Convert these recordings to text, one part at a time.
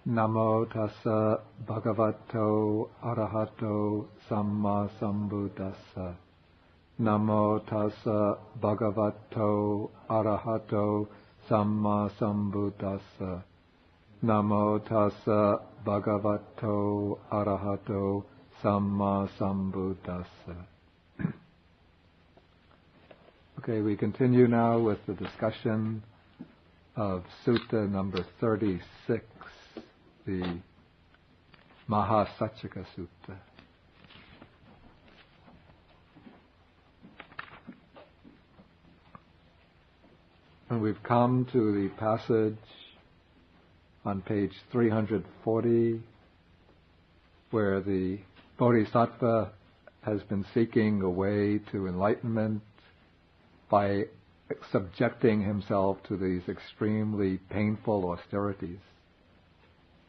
Namo tassa bhagavato arahato samma sambuddhassa. Namo tassa bhagavato arahato samma sambuddhassa. Namo tassa bhagavato arahato samma sambuddhassa. Okay, we continue now with the discussion of Sutta number 36, the Mahasaccaka Sutta. And we've come to the passage on page 340 where the Bodhisattva has been seeking a way to enlightenment by subjecting himself to these extremely painful austerities,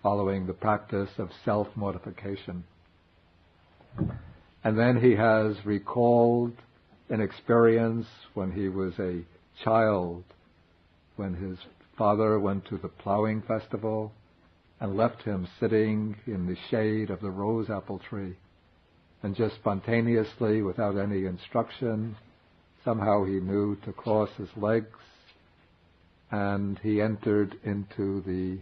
following the practice of self-mortification. And then he has recalled an experience when he was a child, when his father went to the plowing festival and left him sitting in the shade of the rose apple tree. And just spontaneously, without any instruction, somehow he knew to cross his legs, and he entered into the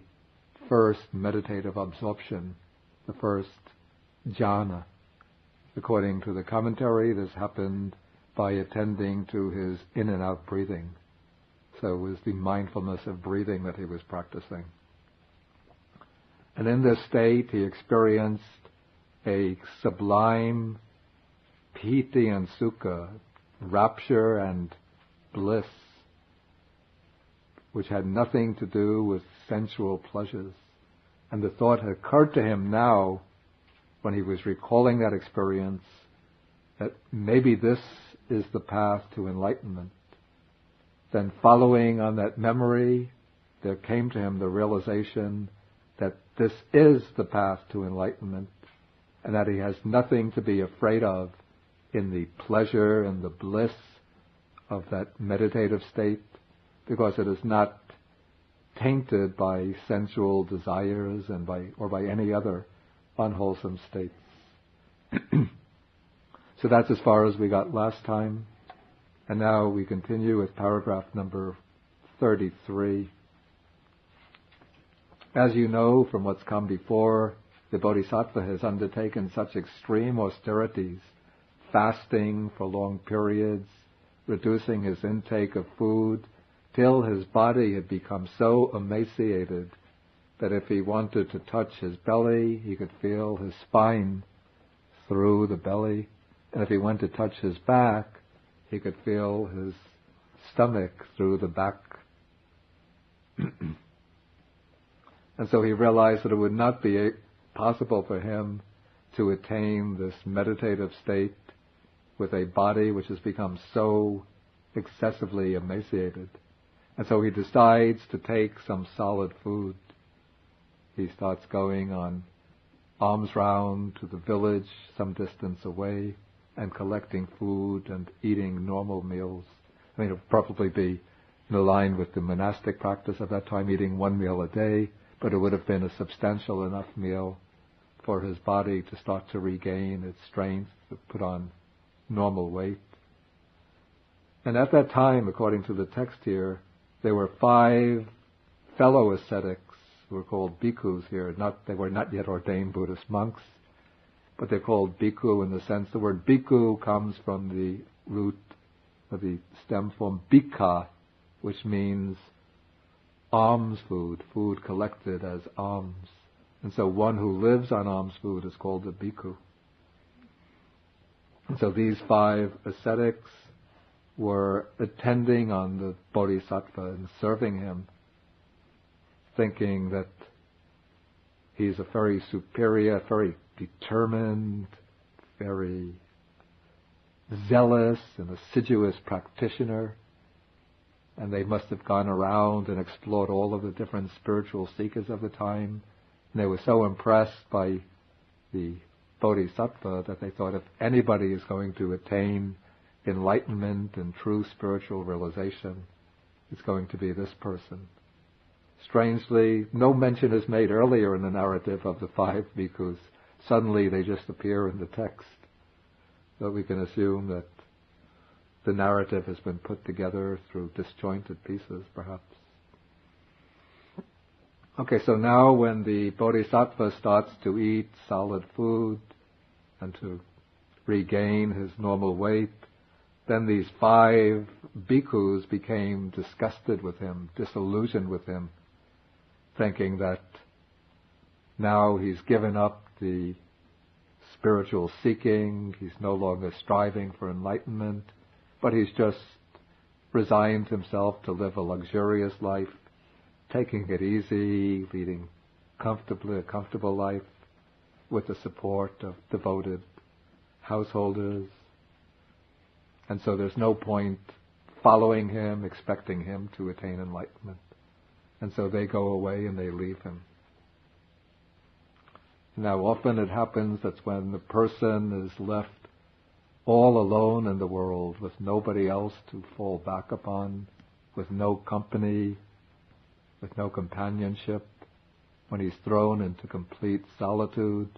first meditative absorption, the first jhana. According to the commentary, this happened by attending to his in and out breathing. So it was the mindfulness of breathing that he was practicing. And in this state he experienced a sublime piti and sukha, rapture and bliss, which had nothing to do with sensual pleasures. And the thought had occurred to him now, when he was recalling that experience, that maybe this is the path to enlightenment. Then following on that memory, there came to him the realization that this is the path to enlightenment, and that he has nothing to be afraid of in the pleasure and the bliss of that meditative state, because it is not tainted by sensual desires and by any other unwholesome states. So that's as far as we got last time. And now we continue with paragraph number 33. As you know from what's come before, the Bodhisattva has undertaken such extreme austerities, fasting for long periods, reducing his intake of food, till his body had become so emaciated that if he wanted to touch his belly, he could feel his spine through the belly, and if he went to touch his back, he could feel his stomach through the back. And so he realized that it would not be possible for him to attain this meditative state with a body which has become so excessively emaciated. And so he decides to take some solid food. He starts going on alms round to the village some distance away and collecting food and eating normal meals. I mean, it would probably be in line with the monastic practice of that time, eating one meal a day, but it would have been a substantial enough meal for his body to start to regain its strength, to put on normal weight. And at that time, according to the text here, there were 5 fellow ascetics who were called bhikkhus here. They were not yet ordained Buddhist monks, but they're called bhikkhu in the sense the word bhikkhu comes from the root of the stem form bhikha, which means alms food, food collected as alms. And so one who lives on alms food is called a bhikkhu. And so these 5 ascetics were attending on the Bodhisattva and serving him, thinking that he's a very superior, very determined, very zealous and assiduous practitioner, and they must have gone around and explored all of the different spiritual seekers of the time, and they were so impressed by the Bodhisattva that they thought if anybody is going to attain enlightenment and true spiritual realization, it's going to be this person. strangely, no mention is made earlier in the narrative of the 5 bhikkhus. Suddenly they just appear in the text. So we can assume that the narrative has been put together through disjointed pieces, perhaps. Okay, so now when the Bodhisattva starts to eat solid food and to regain his normal weight, then these 5 bhikkhus became disgusted with him, disillusioned with him, thinking that now he's given up the spiritual seeking, he's no longer striving for enlightenment, but he's just resigned himself to live a luxurious life, taking it easy, leading a comfortable life with the support of devoted householders. And so there's no point following him, expecting him to attain enlightenment. And so they go away and they leave him. Now often it happens that when the person is left all alone in the world with nobody else to fall back upon, with no company, with no companionship, when he's thrown into complete solitude,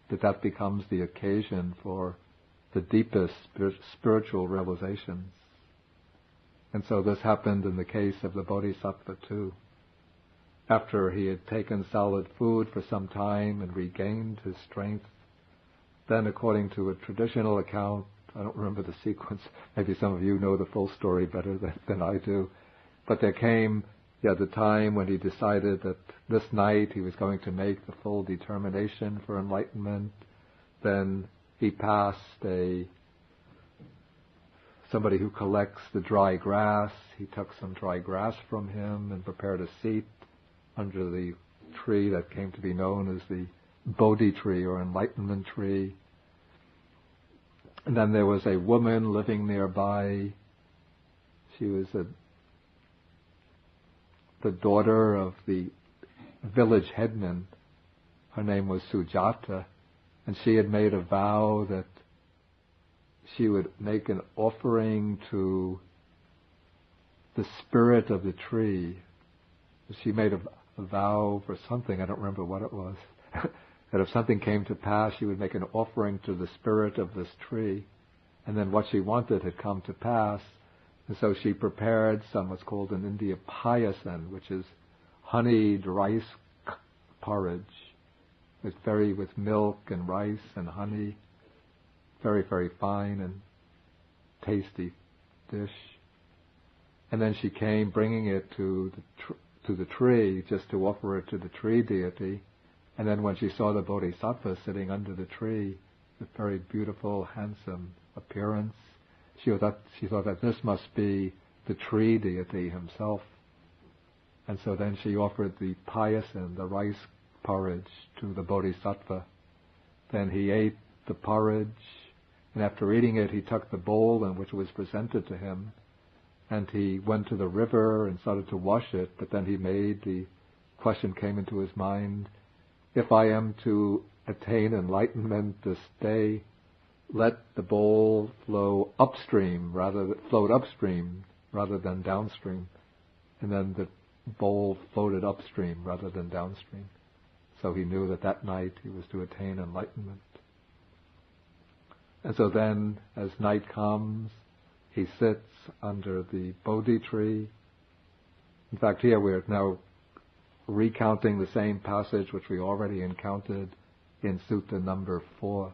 that becomes the occasion for the deepest spiritual realizations. And so this happened in the case of the Bodhisattva too. After he had taken solid food for some time and regained his strength, then according to a traditional account, I don't remember the sequence, maybe some of you know the full story better than I do, but there came the time when he decided that this night he was going to make the full determination for enlightenment. Then he passed somebody who collects the dry grass. He took some dry grass from him and prepared a seat under the tree that came to be known as the Bodhi tree or enlightenment tree. And then there was a woman living nearby. She was the daughter of the village headman. Her name was Sujata, and she had made a vow that she would make an offering to the spirit of the tree. She made a vow for something, I don't remember what it was, that if something came to pass, she would make an offering to the spirit of this tree. And then what she wanted had come to pass. And so she prepared what's called an Ariyapariyesana, which is honeyed rice porridge with milk and rice and honey, very, very fine and tasty dish. And then she came bringing it to the tree, just to offer it to the tree deity. And then when she saw the Bodhisattva sitting under the tree, with very beautiful, handsome appearance, she thought that this must be the tree deity himself. And so then she offered the payasan, the rice porridge, to the Bodhisattva. Then he ate the porridge, and after eating it, he took the bowl in which it was presented to him, and he went to the river and started to wash it, but then the question came into his mind, if I am to attain enlightenment this day, let the bowl float upstream rather than downstream. And then the bowl floated upstream rather than downstream. So he knew that night he was to attain enlightenment. And so then, as night comes, he sits under the Bodhi tree. In fact, here we're now recounting the same passage which we already encountered in Sutta number 4,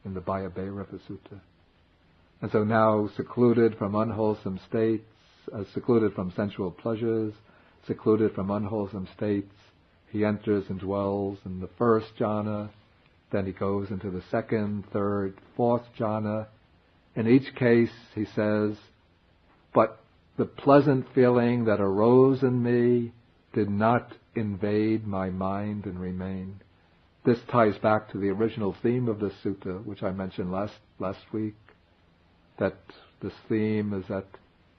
in the Bayabhairava Sutta. And so now, secluded from unwholesome states, secluded from sensual pleasures, secluded from unwholesome states, he enters and dwells in the first jhana, then he goes into the second, third, fourth jhana. In each case, he says, but the pleasant feeling that arose in me did not invade my mind and remain. This ties back to the original theme of this sutta, which I mentioned last week, that this theme is that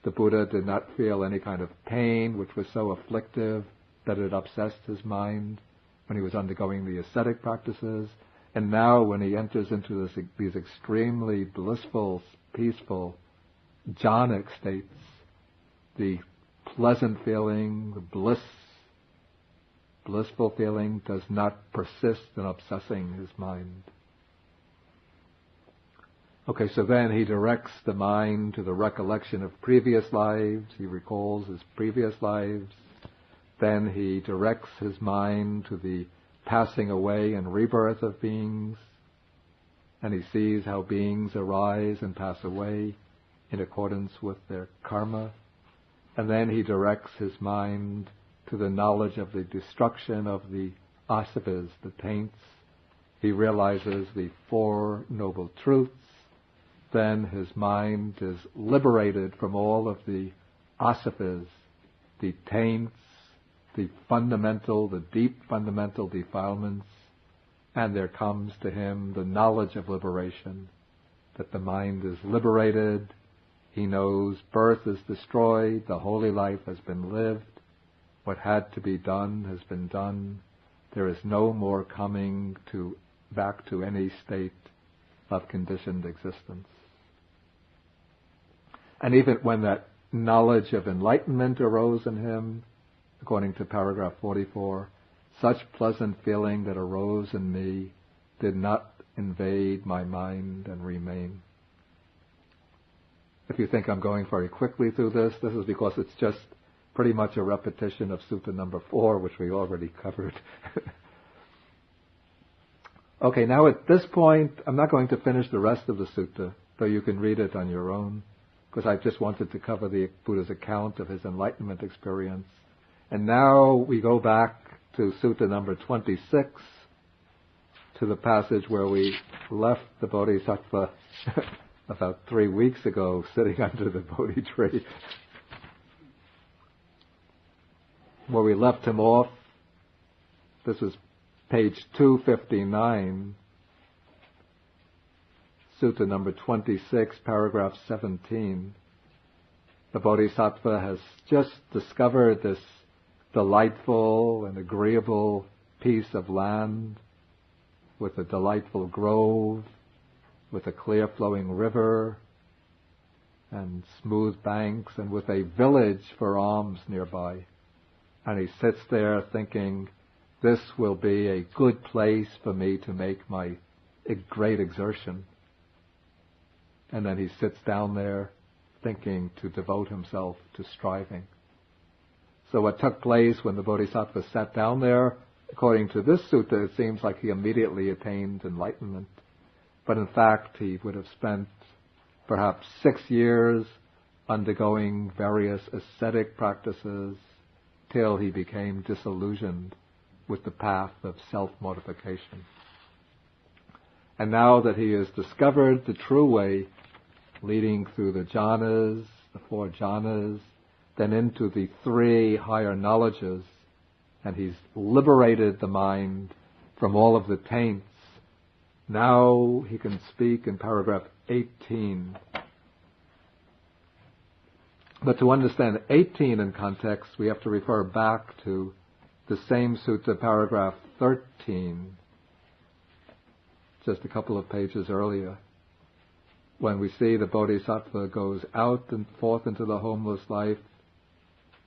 the Buddha did not feel any kind of pain which was so afflictive that it obsessed his mind when he was undergoing the ascetic practices. And now when he enters into these extremely blissful, peaceful, jhanic states, the pleasant feeling, the bliss blissful feeling does not persist in obsessing his mind. Okay, so then he directs the mind to the recollection of previous lives. He recalls his previous lives. Then he directs his mind to the passing away and rebirth of beings. And he sees how beings arise and pass away in accordance with their karma. And then he directs his mind to the knowledge of the destruction of the asavas, the taints. He realizes the Four Noble Truths. Then his mind is liberated from all of the asavas, the taints, the deep fundamental defilements, and there comes to him the knowledge of liberation, that the mind is liberated. He knows birth is destroyed, the holy life has been lived, what had to be done has been done. There is no more coming back to any state of conditioned existence. And even when that knowledge of enlightenment arose in him, according to paragraph 44, such pleasant feeling that arose in me did not invade my mind and remain. If you think I'm going very quickly through this is because it's just pretty much a repetition of Sutta number 4, which we already covered. Okay, now at this point, I'm not going to finish the rest of the sutta, though you can read it on your own, because I just wanted to cover the Buddha's account of his enlightenment experience. And now we go back to Sutta number 26, to the passage where we left the Bodhisattva about 3 weeks ago, sitting under the Bodhi tree. Where we left him off, this is page 259, Sutta number 26, paragraph 17. The Bodhisattva has just discovered this delightful and agreeable piece of land with a delightful grove, with a clear flowing river and smooth banks, and with a village for alms nearby. And he sits there thinking, this will be a good place for me to make my great exertion. And then he sits down there thinking to devote himself to striving. So what took place when the Bodhisattva sat down there, according to this sutta, it seems like he immediately attained enlightenment. But in fact, he would have spent perhaps 6 years undergoing various ascetic practices till he became disillusioned with the path of self-mortification. And now that he has discovered the true way, leading through the jhanas, the 4 jhanas, then into the 3 higher knowledges, and he's liberated the mind from all of the taints, now he can speak in paragraph 18. But to understand 18 in context, we have to refer back to the same sutta, paragraph 13, just a couple of pages earlier, when we see the Bodhisattva goes out and forth into the homeless life.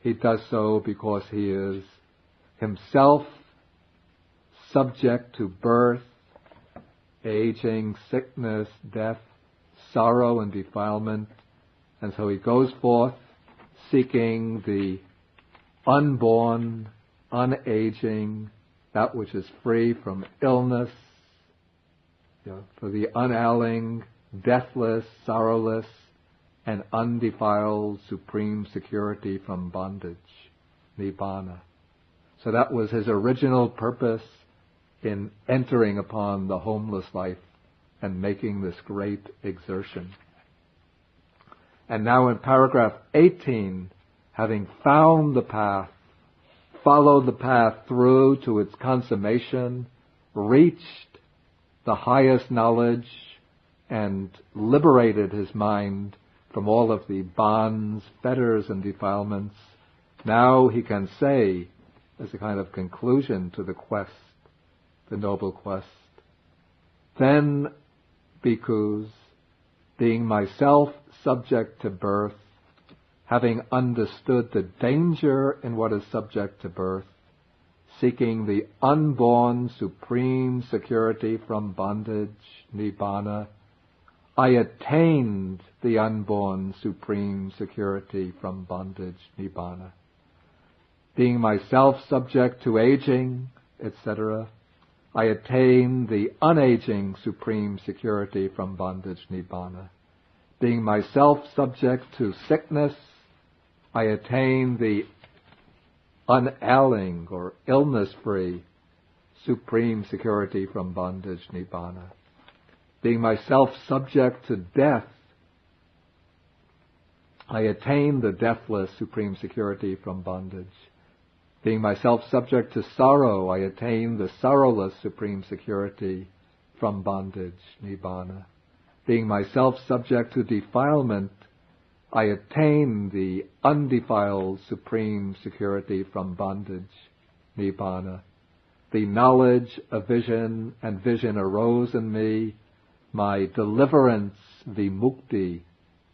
He does so because he is himself subject to birth, aging, sickness, death, sorrow, and defilement. And so he goes forth seeking the unborn, unaging, that which is free from illness, for the unailing, deathless, sorrowless, and undefiled supreme security from bondage, nibbana. So that was his original purpose in entering upon the homeless life and making this great exertion. And now in paragraph 18, having found the path, followed the path through to its consummation, reached the highest knowledge, and liberated his mind from all of the bonds, fetters, and defilements, now he can say, as a kind of conclusion to the quest, the noble quest, then, bhikkhus, being myself subject to birth, having understood the danger in what is subject to birth, seeking the unborn supreme security from bondage, nibbana. I attained the unborn supreme security from bondage, nibbana. Being myself subject to aging, etc., I attain the unaging supreme security from bondage, nibbana. Being myself subject to sickness, I attain the unailing or illness-free supreme security from bondage, nibbana. Being myself subject to death, I attain the deathless supreme security from bondage. Being myself subject to sorrow, I attain the sorrowless supreme security from bondage, nibbana. Being myself subject to defilement, I attain the undefiled supreme security from bondage, nibbana. The knowledge of vision and vision arose in me. My deliverance, vimukti,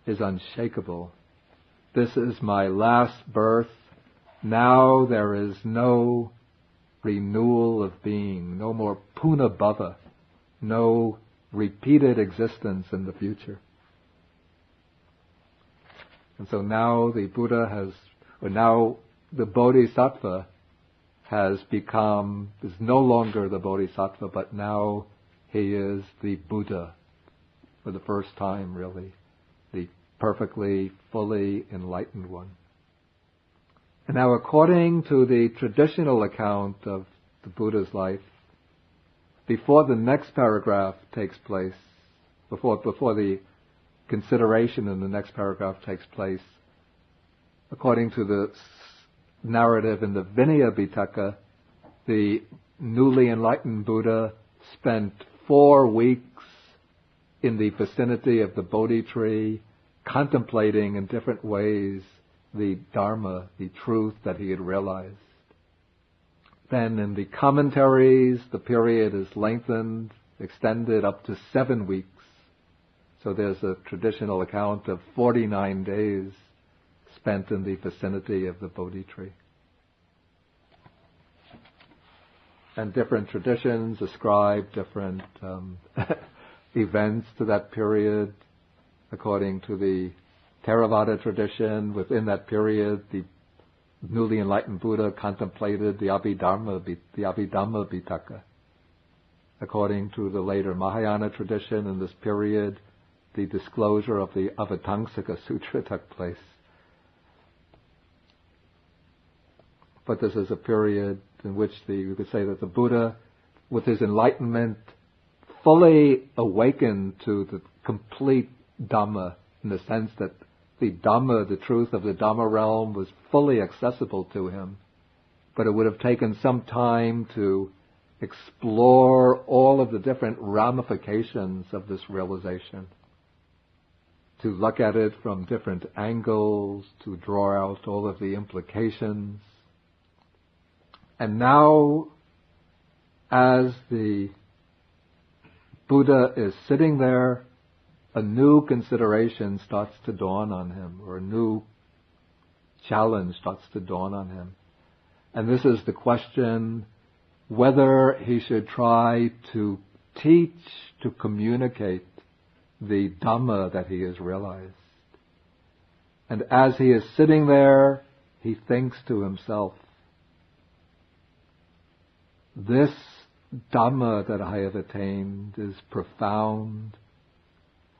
is unshakable. This is my last birth. Now there is no renewal of being, no more punabhava, no repeated existence in the future. And so now the Buddha now the Bodhisattva has become, is no longer the Bodhisattva, but now he is the Buddha for the first time, really, the perfectly, fully enlightened one. And now, according to the traditional account of the Buddha's life, before the next paragraph takes place, before the consideration in the next paragraph takes place, according to the narrative in the Vinaya Pitaka, the newly enlightened Buddha spent 4 weeks in the vicinity of the Bodhi tree, contemplating in different ways the Dharma, the truth that he had realized. Then in the commentaries, the period is lengthened, extended up to 7 weeks. So there's a traditional account of 49 days spent in the vicinity of the Bodhi tree. And different traditions ascribe different events to that period. According to the Theravada tradition, within that period, the newly enlightened Buddha contemplated the Abhidhamma Pitaka. According to the later Mahayana tradition, in this period, the disclosure of the Avatamsaka Sutra took place. But this is a period in which you could say that the Buddha, with his enlightenment, fully awakened to the complete Dhamma, in the sense that the Dhamma, the truth of the Dhamma realm, was fully accessible to him. But it would have taken some time to explore all of the different ramifications of this realization, to look at it from different angles, to draw out all of the implications. And now, as the Buddha is sitting there, a new consideration starts to dawn on him, or a new challenge starts to dawn on him. And this is the question whether he should try to teach, to communicate the Dhamma that he has realized. And as he is sitting there, he thinks to himself, this Dhamma that I have attained is profound,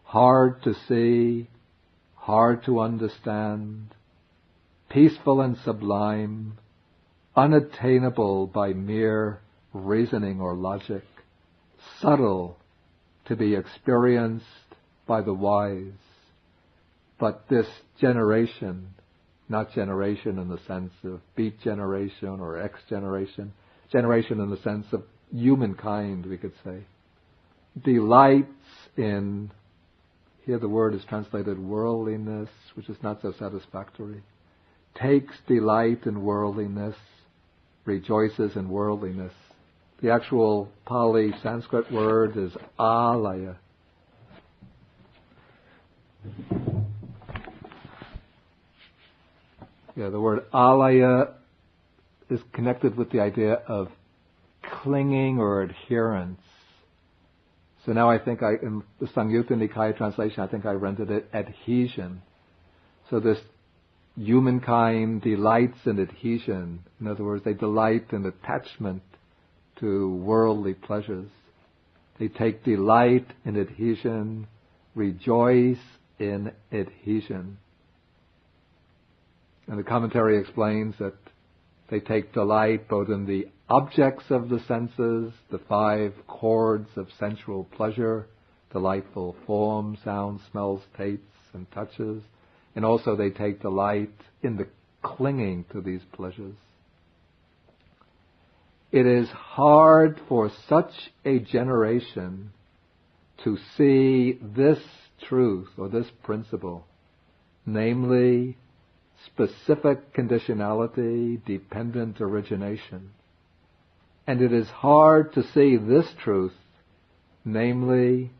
hard to see, hard to understand, peaceful and sublime, unattainable by mere reasoning or logic, subtle to be experienced by the wise. But this generation, not generation in the sense of beat generation or X generation, generation in the sense of humankind, we could say, delights in, here the word is translated worldliness, which is not so satisfactory, takes delight in worldliness, rejoices in worldliness. The actual Pali Sanskrit word is alaya. The word alaya is connected with the idea of clinging or adherence. So now I think in the Samyutta Nikaya translation, I think I rendered it adhesion. So this humankind delights in adhesion. In other words, they delight in attachment to worldly pleasures. They take delight in adhesion, rejoice in adhesion. And the commentary explains that they take delight both in the objects of the senses, the 5 chords of sensual pleasure, delightful forms, sounds, smells, tastes, and touches, and also they take delight in the clinging to these pleasures. It is hard for such a generation to see this truth or this principle, namely specific conditionality, dependent origination. And it is hard to see this truth, namely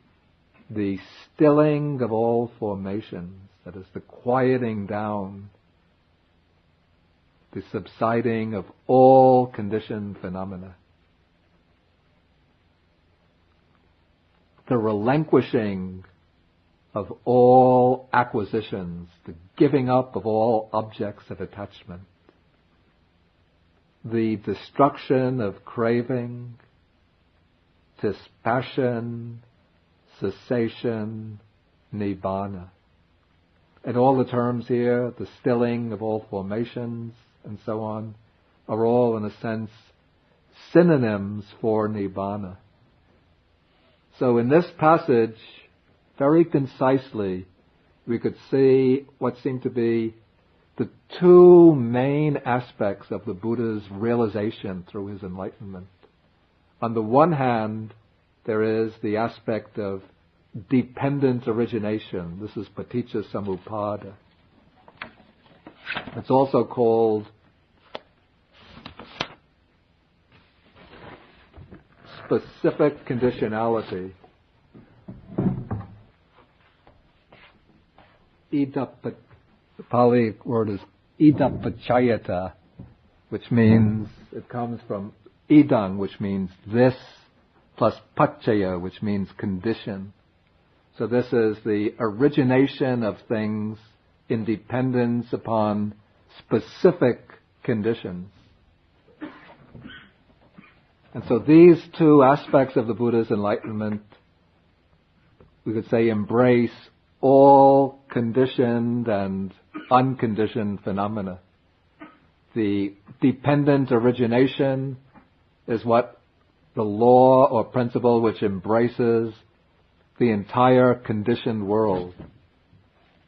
the stilling of all formations, that is the quieting down, the subsiding of all conditioned phenomena, the relinquishing of all acquisitions, the giving up of all objects of attachment, the destruction of craving, dispassion, cessation, nibbana. And all the terms here, the stilling of all formations and so on, are all in a sense synonyms for nibbana. So in this passage, very concisely, we could see what seemed to be the 2 main aspects of the Buddha's realization through his enlightenment. On the one hand, there is the aspect of dependent origination. This is paticca samuppada. It's also called specific conditionality. The Pali word is idapachayata, which means, it comes from idang, which means this, plus pachaya, which means condition. So this is the origination of things in dependence upon specific conditions. And so these 2 aspects of the Buddha's enlightenment, we could say, embrace all conditioned and unconditioned phenomena. The dependent origination is what the law or principle which embraces the entire conditioned world.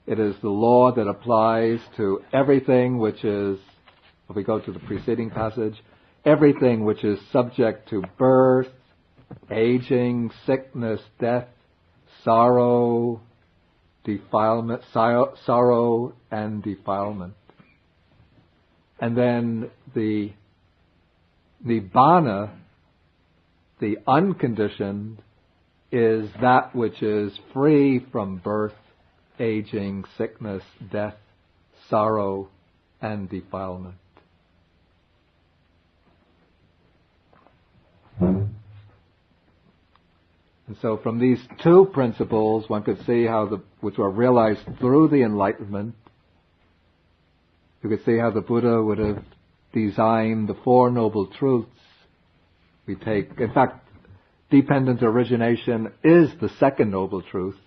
It is the law that applies to everything which is, if we go to the preceding passage, everything which is subject to birth, aging, sickness, death, sorrow, defilement, sorrow and defilement. And then the nibbana, the unconditioned, is that which is free from birth, aging, sickness, death, sorrow, and defilement. And so from these 2 principles, one could see how which were realized through the enlightenment, you could see how the Buddha would have designed the 4 noble truths. We take, in fact, dependent origination is the 2nd noble truth,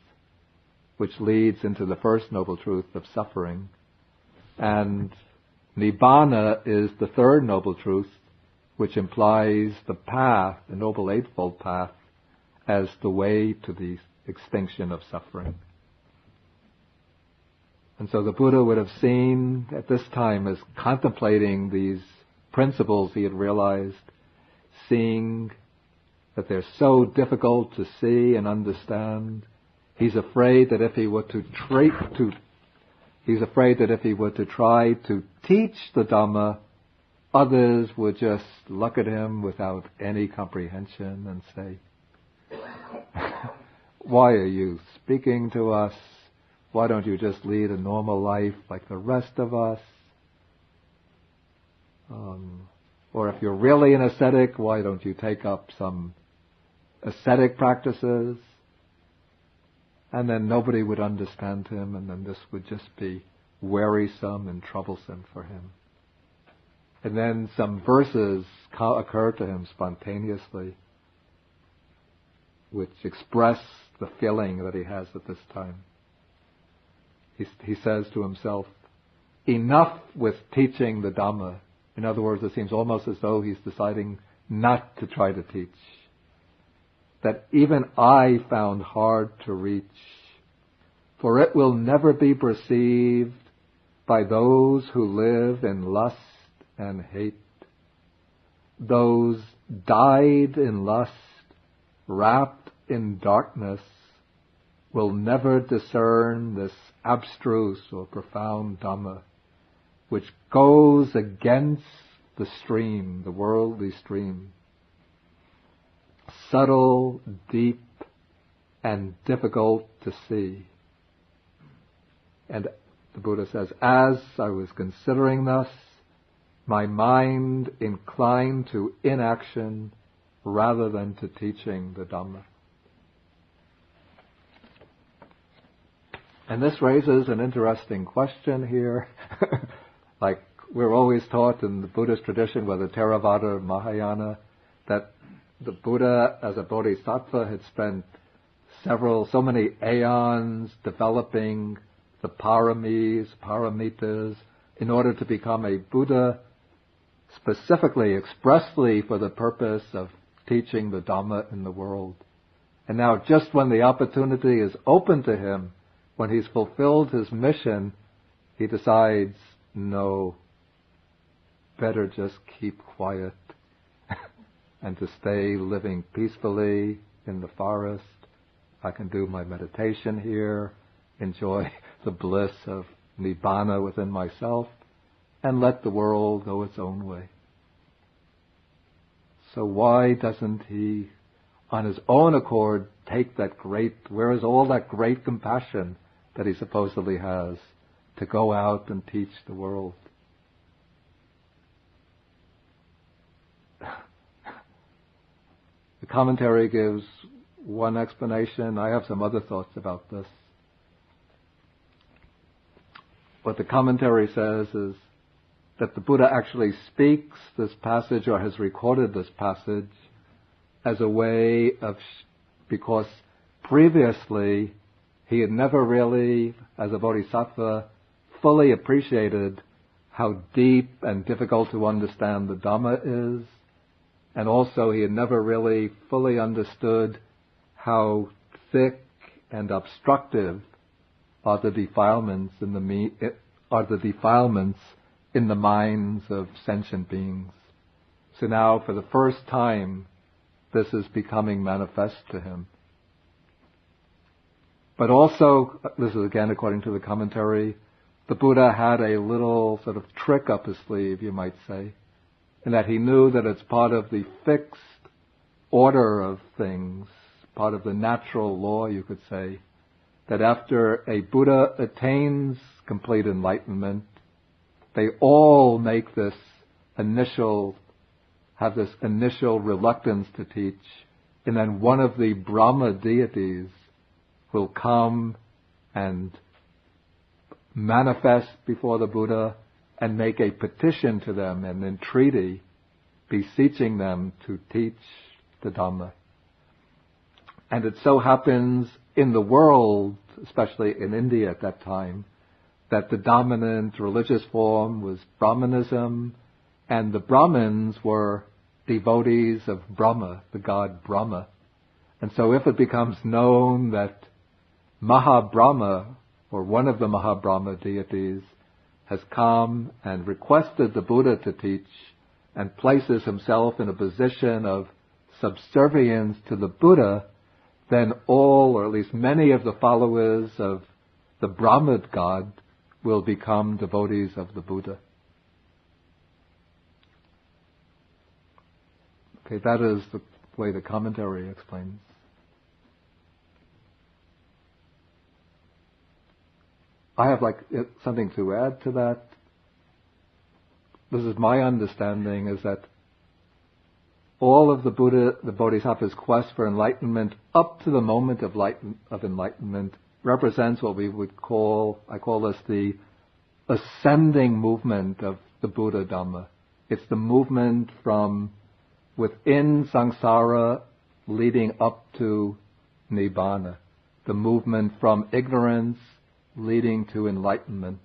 which leads into the 1st noble truth of suffering. And nibbana is the 3rd noble truth, which implies the path, the Noble Eightfold Path, as the way to the extinction of suffering. And so the Buddha would have seen at this time, as contemplating these principles he had realized, seeing that they're so difficult to see and understand, he's afraid that if he were to try to teach the Dhamma, others would just look at him without any comprehension and say, why are you speaking to us? Why don't you just lead a normal life like the rest of us? Or if you're really an ascetic, why don't you take up some ascetic practices? And then nobody would understand him, and then this would just be wearisome and troublesome for him. And then some verses occur to him spontaneously, which express the feeling that he has at this time. He says to himself, enough with teaching the Dhamma. In other words, it seems almost as though he's deciding not to try to teach. That even I found hard to reach, for it will never be perceived by those who live in lust and hate. Those dyed in lust, wrapped in darkness, will never discern this abstruse or profound Dhamma, which goes against the stream, the worldly stream. Subtle, deep, and difficult to see. And the Buddha says, as I was considering thus, my mind inclined to inaction rather than to teaching the Dhamma. And this raises an interesting question here. Like we're always taught in the Buddhist tradition, whether Theravada or Mahayana, that the Buddha as a bodhisattva had spent so many aeons developing the paramis, paramitas, in order to become a Buddha, specifically, expressly for the purpose of teaching the Dhamma in the world. And now just when the opportunity is open to him, when he's fulfilled his mission, he decides, no, better just keep quiet and to stay living peacefully in the forest. I can do my meditation here, enjoy the bliss of nibbana within myself, and let the world go its own way. So why doesn't he, on his own accord, where is all that great compassion that he supposedly has to go out and teach the world? The commentary gives one explanation. I have some other thoughts about this. What the commentary says is that the Buddha actually speaks this passage or has recorded this passage as a way of, because previously he had never really, as a bodhisattva, fully appreciated how deep and difficult to understand the Dhamma is, and also he had never really fully understood how thick and obstructive are the defilements in the minds of sentient beings. So now, for the first time, this is becoming manifest to him. But also, this is again according to the commentary, the Buddha had a little sort of trick up his sleeve, you might say, in that he knew that it's part of the fixed order of things, part of the natural law, you could say, that after a Buddha attains complete enlightenment, they all make have this initial reluctance to teach, and then one of the Brahma deities will come and manifest before the Buddha and make a petition to them, an entreaty, beseeching them to teach the Dhamma. And it so happens in the world, especially in India at that time, that the dominant religious form was Brahmanism, and the Brahmins were devotees of Brahma, the god Brahma. And so if it becomes known that Mahabrahma, or one of the Mahabrahma deities, has come and requested the Buddha to teach and places himself in a position of subservience to the Buddha, then all, or at least many of the followers of the Brahma god will become devotees of the Buddha. Okay, that is the way the commentary explains. I have something to add to that. This is my understanding, is that all of the Bodhisattva's quest for enlightenment up to the moment of enlightenment represents what we would call, I call this the ascending movement of the Buddha Dhamma. It's the movement from within samsara leading up to nibbana. The movement from ignorance leading to enlightenment.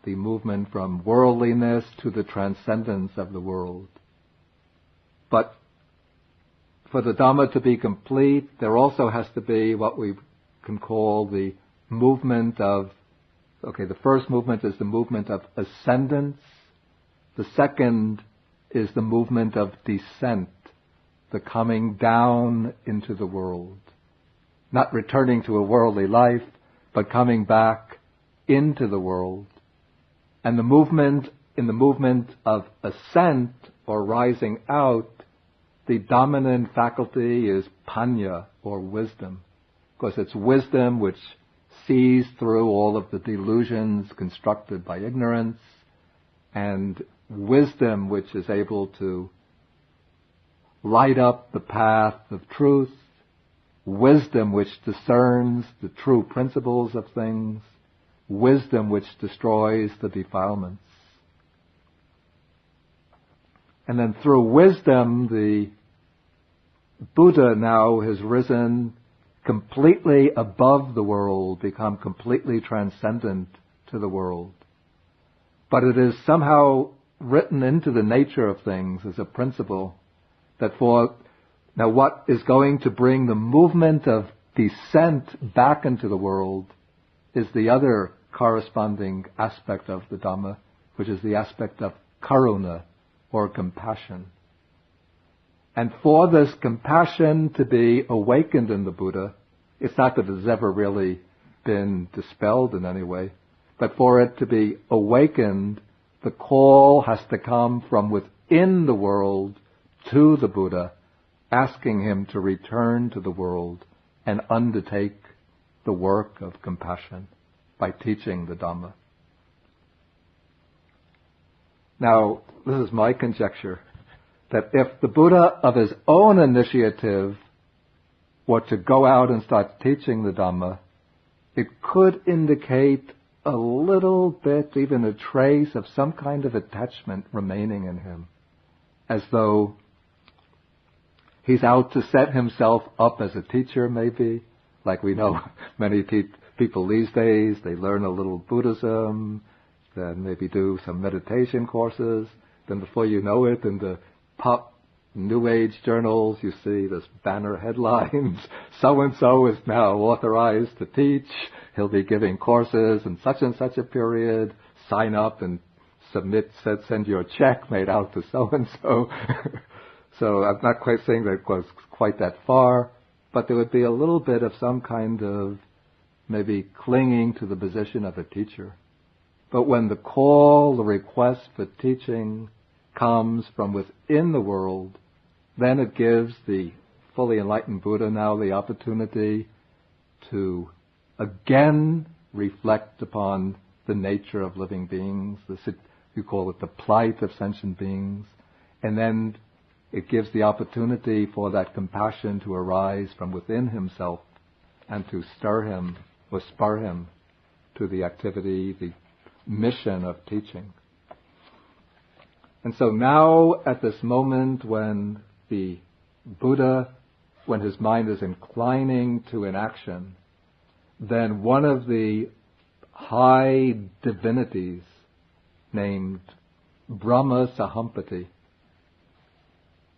The movement from worldliness to the transcendence of the world. But for the Dhamma to be complete, there also has to be what we can call the movement of, the first movement is the movement of ascendance. The second is the movement of descent, the coming down into the world. Not returning to a worldly life, but coming back into the world. And in the movement of ascent, or rising out, the dominant faculty is panya, or wisdom. Because it's wisdom which sees through all of the delusions constructed by ignorance, and wisdom which is able to light up the path of truth, wisdom which discerns the true principles of things, wisdom which destroys the defilements. And then through wisdom, the Buddha now has risen completely above the world, become completely transcendent to the world. But it is somehow written into the nature of things as a principle that now what is going to bring the movement of descent back into the world is the other corresponding aspect of the Dhamma, which is the aspect of karuna, or compassion. And for this compassion to be awakened in the Buddha, it's not that it's ever really been dispelled in any way, but for it to be awakened, the call has to come from within the world to the Buddha, asking him to return to the world and undertake the work of compassion by teaching the Dhamma. Now, this is my conjecture, that if the Buddha of his own initiative were to go out and start teaching the Dhamma, it could indicate a little bit, even a trace of some kind of attachment remaining in him, as though he's out to set himself up as a teacher, maybe. Like we know many people these days, they learn a little Buddhism, then maybe do some meditation courses, then before you know it, in the pop New Age journals, you see this banner headlines, so-and-so is now authorized to teach, he'll be giving courses in such and such a period, sign up and send your check made out to so-and-so. So I'm not quite saying that it goes quite that far, but there would be a little bit of some kind of maybe clinging to the position of a teacher. But when the call, the request for teaching comes from within the world, then it gives the fully enlightened Buddha now the opportunity to again reflect upon the nature of living beings, you call it the plight of sentient beings, and then it gives the opportunity for that compassion to arise from within himself and to stir him or spur him to the activity, the mission of teaching. And so now, at this moment when the Buddha, when his mind is inclining to inaction, then one of the high divinities named Brahma Sahampati,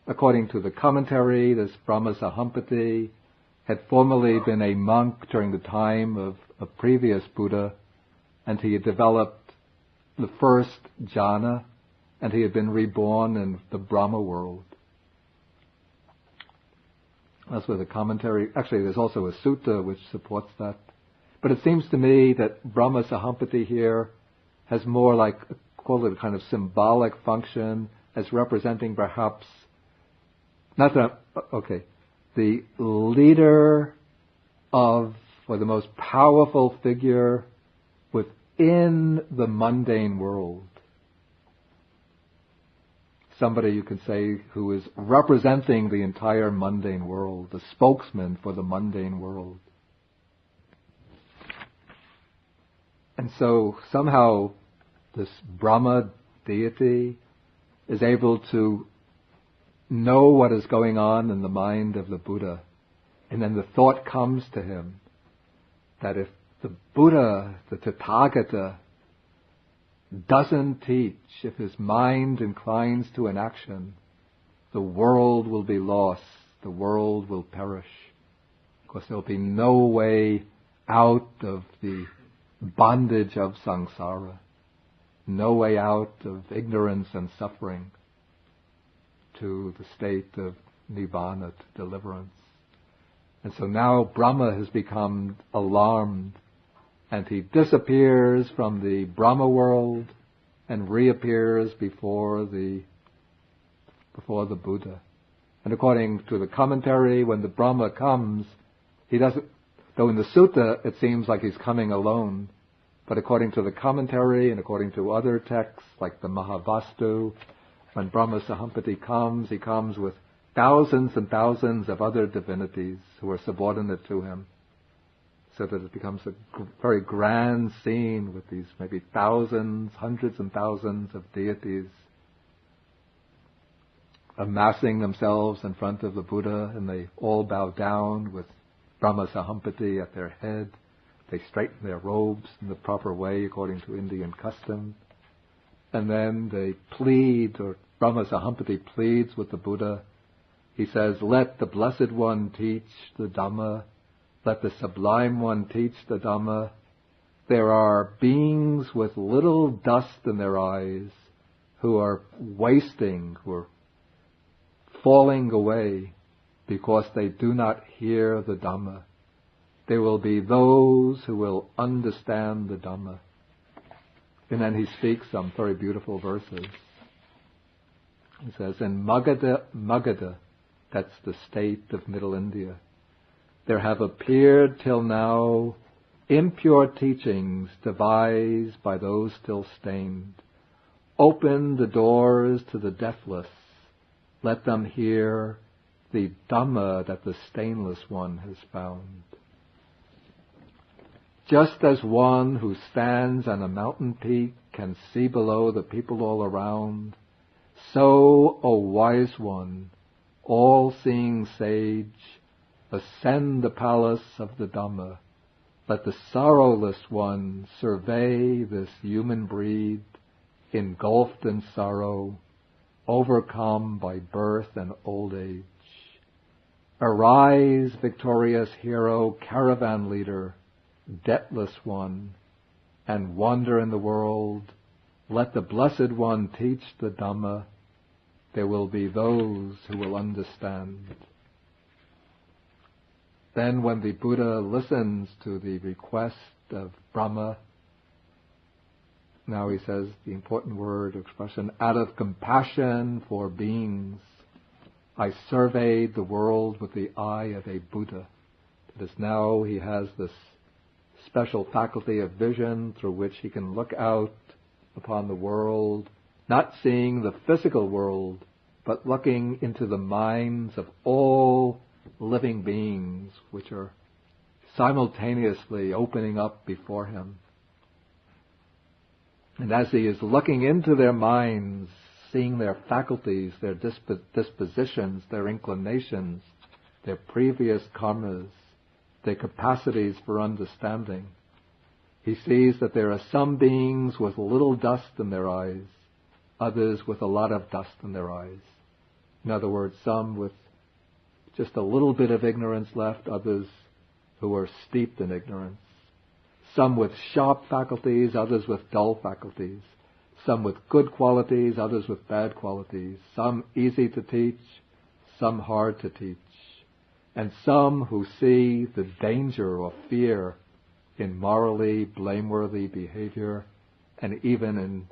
according to the commentary, this Brahma Sahampati had formerly been a monk during the time of a previous Buddha, and he had developed the first jhana, and he had been reborn in the Brahma world. That's where the commentary, actually there's also a sutta which supports that. But it seems to me that Brahma Sahampati here has more like, call it a kind of symbolic function, as representing perhaps, the leader of, or the most powerful figure within the mundane world. somebody you could say who is representing the entire mundane world, the spokesman for the mundane world. And so somehow this Brahma deity is able to know what is going on in the mind of the Buddha. And then the thought comes to him that if the Buddha, the Tathagata, doesn't teach, if his mind inclines to inaction, the world will be lost, the world will perish. Because there will be no way out of the bondage of samsara, no way out of ignorance and suffering to the state of nibbana, to deliverance. And so now Brahma has become alarmed, and he disappears from the Brahma world and reappears before the Buddha. And according to the commentary, when the Brahma comes, he doesn't, though in the sutta it seems like he's coming alone, but according to the commentary and according to other texts like the Mahavastu, when Brahma Sahampati comes, he comes with thousands and thousands of other divinities who are subordinate to him, so that it becomes a very grand scene with these maybe thousands, hundreds and thousands of deities amassing themselves in front of the Buddha, and they all bow down with Brahma Sahampati at their head. They straighten their robes in the proper way according to Indian custom. And then they plead, or Brahma Sahampati pleads with the Buddha. He says, "Let the Blessed One teach the Dhamma. Let the Sublime One teach the Dhamma. There are beings with little dust in their eyes who are wasting, who are falling away because they do not hear the Dhamma. There will be those who will understand the Dhamma." And then he speaks some very beautiful verses. He says, in Magadha, that's the state of Middle India, there have appeared till now impure teachings devised by those still stained. Open the doors to the deathless. Let them hear the Dhamma that the stainless one has found. Just as one who stands on a mountain peak can see below the people all around, so, O wise one, all-seeing sage, ascend the palace of the Dhamma. Let the sorrowless one survey this human breed, engulfed in sorrow, overcome by birth and old age. Arise, victorious hero, caravan leader, debtless one, and wander in the world. Let the Blessed One teach the Dhamma. There will be those who will understand. Then when the Buddha listens to the request of Brahma, now he says the important word, expression, out of compassion for beings, I surveyed the world with the eye of a Buddha. That is, now he has this special faculty of vision through which he can look out upon the world, not seeing the physical world, but looking into the minds of all living beings which are simultaneously opening up before him. And as he is looking into their minds, seeing their faculties, their dispositions, their inclinations, their previous karmas, their capacities for understanding, he sees that there are some beings with little dust in their eyes, others with a lot of dust in their eyes. In other words, some with just a little bit of ignorance left, others who are steeped in ignorance. Some with sharp faculties, others with dull faculties. Some with good qualities, others with bad qualities. Some easy to teach, some hard to teach. And some who see the danger or fear in morally blameworthy behavior, and even in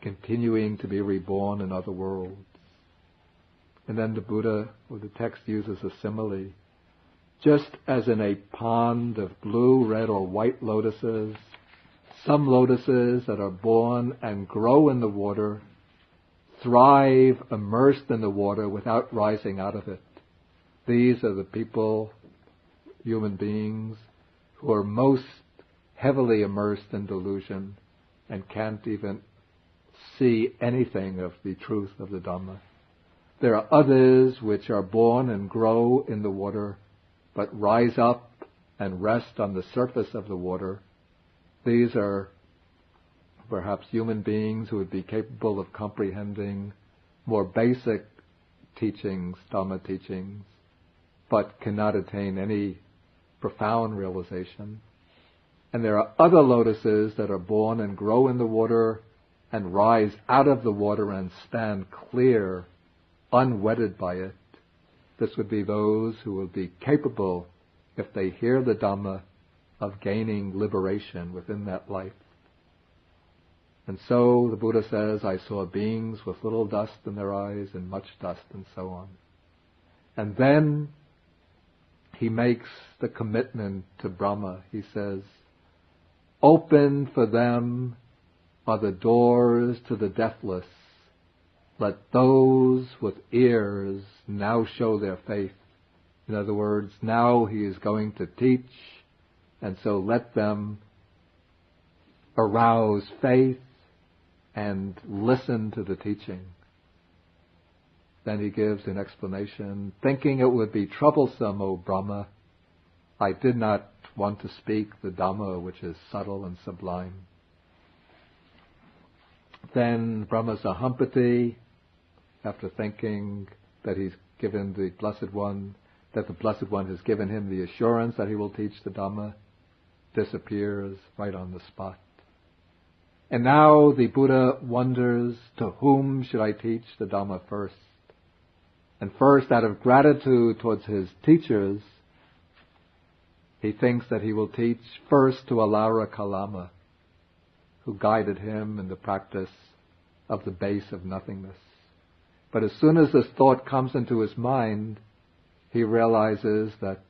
continuing to be reborn in other worlds. And then the Buddha, or the text, uses a simile. Just as in a pond of blue, red, or white lotuses, some lotuses that are born and grow in the water thrive immersed in the water without rising out of it. These are the people, human beings, who are most heavily immersed in delusion and can't even see anything of the truth of the Dhamma. There are others which are born and grow in the water, but rise up and rest on the surface of the water. These are perhaps human beings who would be capable of comprehending more basic teachings, Dhamma teachings, but cannot attain any profound realization. And there are other lotuses that are born and grow in the water and rise out of the water and stand clear, unwetted by it. This would be those who will be capable, if they hear the Dhamma, of gaining liberation within that life. And so the Buddha says, I saw beings with little dust in their eyes and much dust and so on. And then he makes the commitment to Brahma. He says, open for them are the doors to the deathless. Let those with ears now show their faith. In other words, now he is going to teach, and so let them arouse faith and listen to the teaching. Then he gives an explanation, thinking it would be troublesome, O Brahma, I did not want to speak the Dhamma which is subtle and sublime. Then Brahma Sahampati, after thinking that he's given the Blessed One, that the Blessed One has given him the assurance that he will teach the Dhamma, disappears right on the spot. And now the Buddha wonders, to whom should I teach the Dhamma first? And first, out of gratitude towards his teachers, he thinks that he will teach first to Alara Kalama, who guided him in the practice of the base of nothingness. But as soon as this thought comes into his mind, he realizes that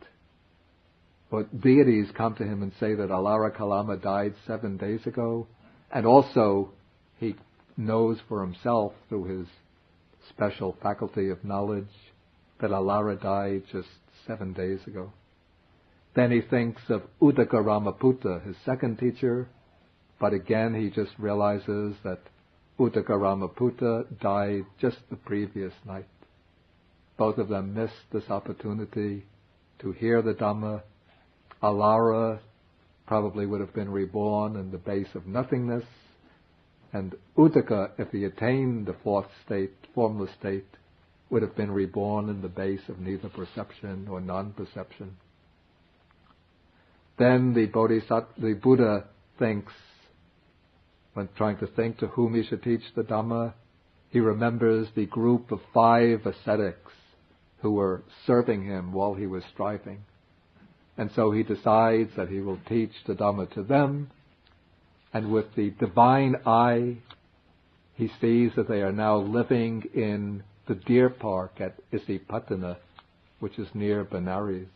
what deities come to him and say that Alara Kalama died 7 days ago, and also he knows for himself through his special faculty of knowledge that Alara died just 7 days ago. Then he thinks of Uddaka Ramaputta, his second teacher, but again he just realizes that Uddaka Ramaputta died just the previous night. Both of them missed this opportunity to hear the Dhamma. Alara probably would have been reborn in the base of nothingness, and Uddaka, if he attained the fourth state, formless state, would have been reborn in the base of neither perception or non-perception. Then the Buddha thinks, when trying to think to whom he should teach the Dhamma, he remembers the group of 5 ascetics who were serving him while he was striving. And so he decides that he will teach the Dhamma to them, and with the divine eye, he sees that they are now living in the deer park at Isipatana, which is near Benares.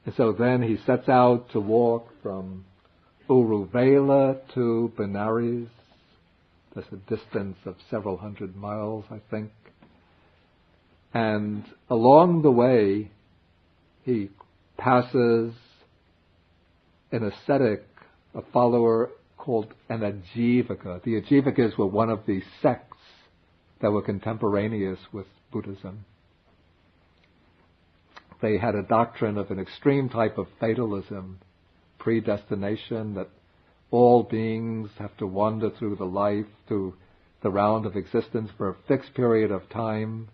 And so then he sets out to walk from Uruvela to Benares. That's a distance of several hundred miles, I think. And along the way, he passes an ascetic, a follower called an Ajivaka. The Ajivakas were one of the sects that were contemporaneous with Buddhism. They had a doctrine of an extreme type of fatalism, predestination, that all beings have to wander through the life, through the round of existence for a fixed period of time.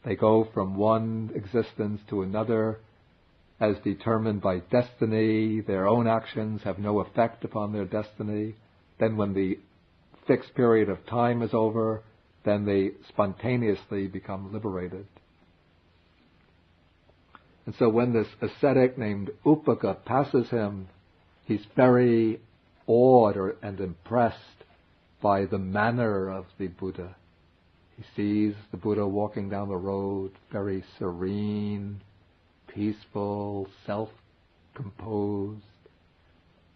They go from one existence to another as determined by destiny. Their own actions have no effect upon their destiny. Then when the fixed period of time is over, then they spontaneously become liberated. And so when this ascetic named Upaka passes him, he's very awed and impressed by the manner of the Buddha. He sees the Buddha walking down the road, very serene, peaceful, self-composed.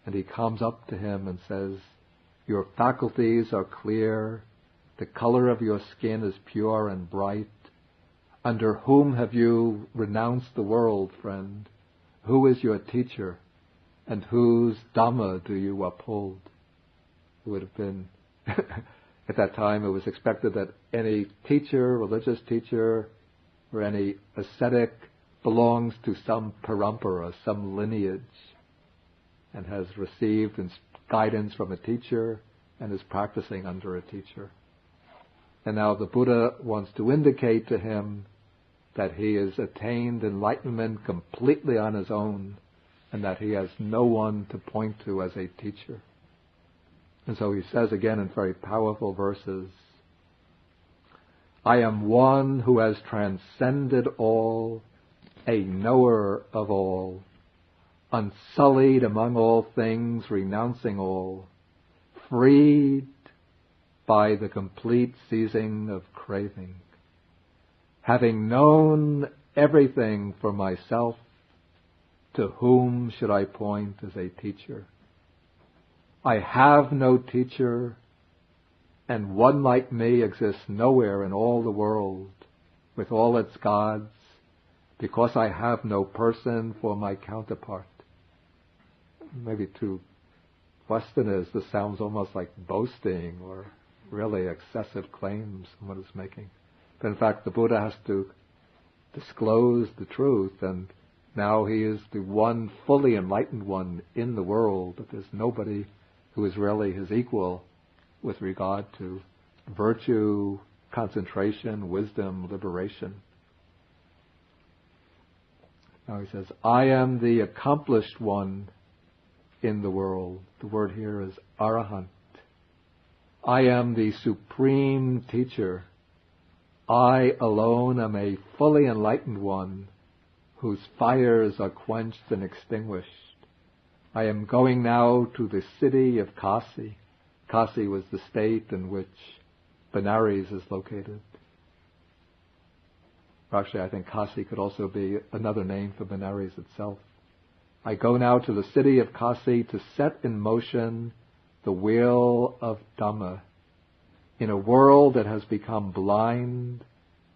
And he comes up to him and says, Your faculties are clear. The color of your skin is pure and bright. Under whom have you renounced the world, friend? Who is your teacher? And whose Dhamma do you uphold? It would have been, at that time it was expected that any teacher, religious teacher, or any ascetic belongs to some parampara, some lineage, and has received guidance from a teacher and is practicing under a teacher. And now the Buddha wants to indicate to him that he has attained enlightenment completely on his own and that he has no one to point to as a teacher. And so he says again in very powerful verses, I am one who has transcended all, a knower of all, unsullied among all things, renouncing all, freed by the complete ceasing of craving. Having known everything for myself, to whom should I point as a teacher? I have no teacher, and one like me exists nowhere in all the world, with all its gods, because I have no person for my counterpart. Maybe to Westerners this sounds almost like boasting or really excessive claims someone is making. But in fact, the Buddha has to disclose the truth, and now he is the one fully enlightened one in the world, but there's nobody who is really his equal with regard to virtue, concentration, wisdom, liberation. Now he says, I am the accomplished one in the world. The word here is arahant. I am the supreme teacher. I alone am a fully enlightened one whose fires are quenched and extinguished. I am going now to the city of Kasi. Kasi was the state in which Benares is located. Actually, I think Kasi could also be another name for Benares itself. I go now to the city of Kasi to set in motion the wheel of Dhamma. In a world that has become blind,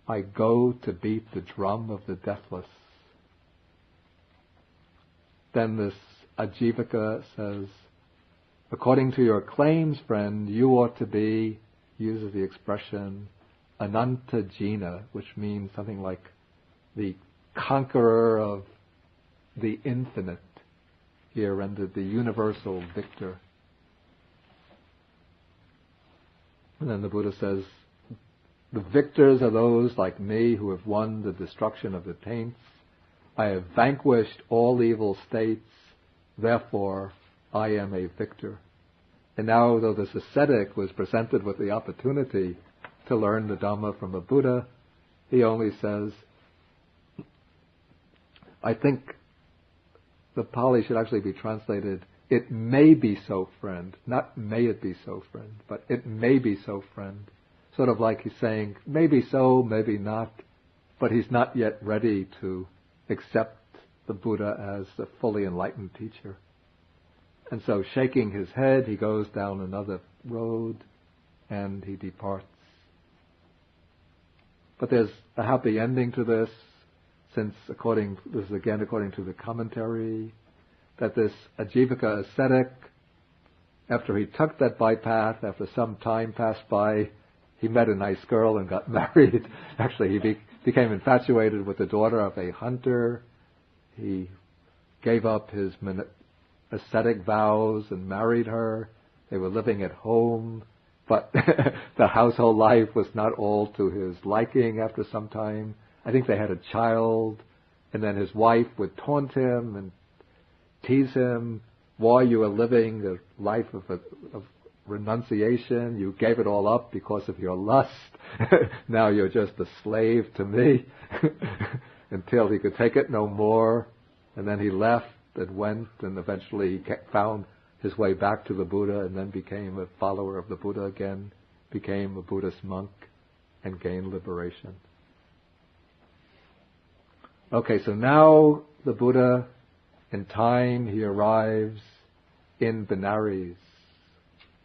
I go to beat the drum of the deathless. Then this Ajivaka says, according to your claims, friend, you ought to be, uses the expression, Ananta Jina, which means something like the conqueror of the infinite, here rendered the universal victor. And then the Buddha says, the victors are those like me who have won the destruction of the taints. I have vanquished all evil states, therefore I am a victor. And now, though this ascetic was presented with the opportunity to learn the Dhamma from the Buddha, he only says, I think the Pali should actually be translated, it may be so, friend. Not may it be so, friend, but it may be so, friend. Sort of like he's saying, maybe so, maybe not, but he's not yet ready to accept the Buddha as a fully enlightened teacher. And so, shaking his head, he goes down another road and he departs. But there's a happy ending to this, since this is again according to the commentary, that this Ajivaka ascetic, after he took that bypath, after some time passed by, he met a nice girl and got married. Actually, he became infatuated with the daughter of a hunter. He gave up his ascetic vows and married her. They were living at home, but the household life was not all to his liking after some time. I think they had a child, and then his wife would taunt him and tease him while you were living a life of renunciation. You gave it all up because of your lust. Now you're just a slave to me. Until he could take it no more. And then he left and went, and eventually he found his way back to the Buddha, and then became a follower of the Buddha again, became a Buddhist monk, and gained liberation. Okay, so now the Buddha, in time, he arrives in Benares.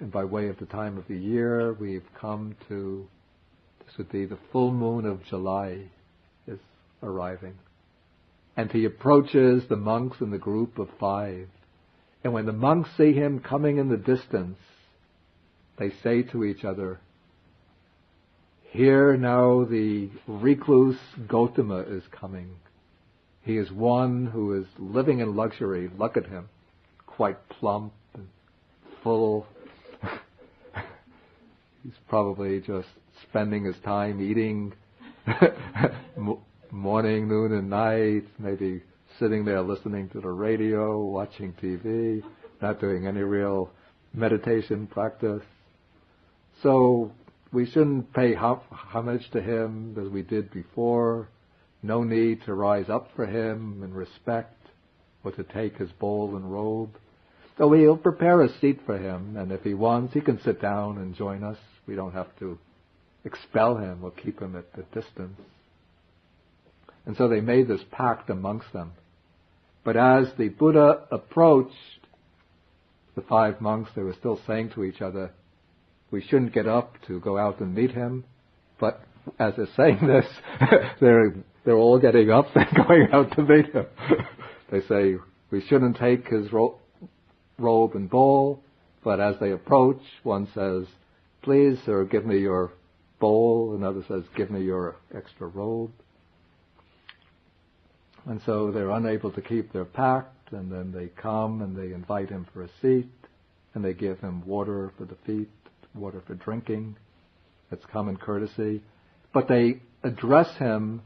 and by way of the time of the year, we've come to, this would be the full moon of July is arriving. And he approaches the monks in the group of 5. And when the monks see him coming in the distance, they say to each other, "Here now the recluse Gautama is coming. He is one who is living in luxury. Look at him, quite plump and full. He's probably just spending his time eating morning, noon, and night, maybe sitting there listening to the radio, watching TV, not doing any real meditation practice. So we shouldn't pay homage to him as we did before. No need to rise up for him in respect or to take his bowl and robe. So we'll prepare a seat for him, and if he wants, he can sit down and join us. We don't have to expel him or keep him at a distance." And so they made this pact amongst them. But as the Buddha approached the 5 monks, they were still saying to each other, "We shouldn't get up to go out and meet him." But as they're saying this, they're all getting up and going out to meet him. They say, "We shouldn't take his robe and bowl." But as they approach, one says, "Please, sir, give me your bowl." Another says, "Give me your extra robe." And so they're unable to keep their pact, and then they come and they invite him for a seat, and they give him water for the feet, water for drinking. It's common courtesy. But they address him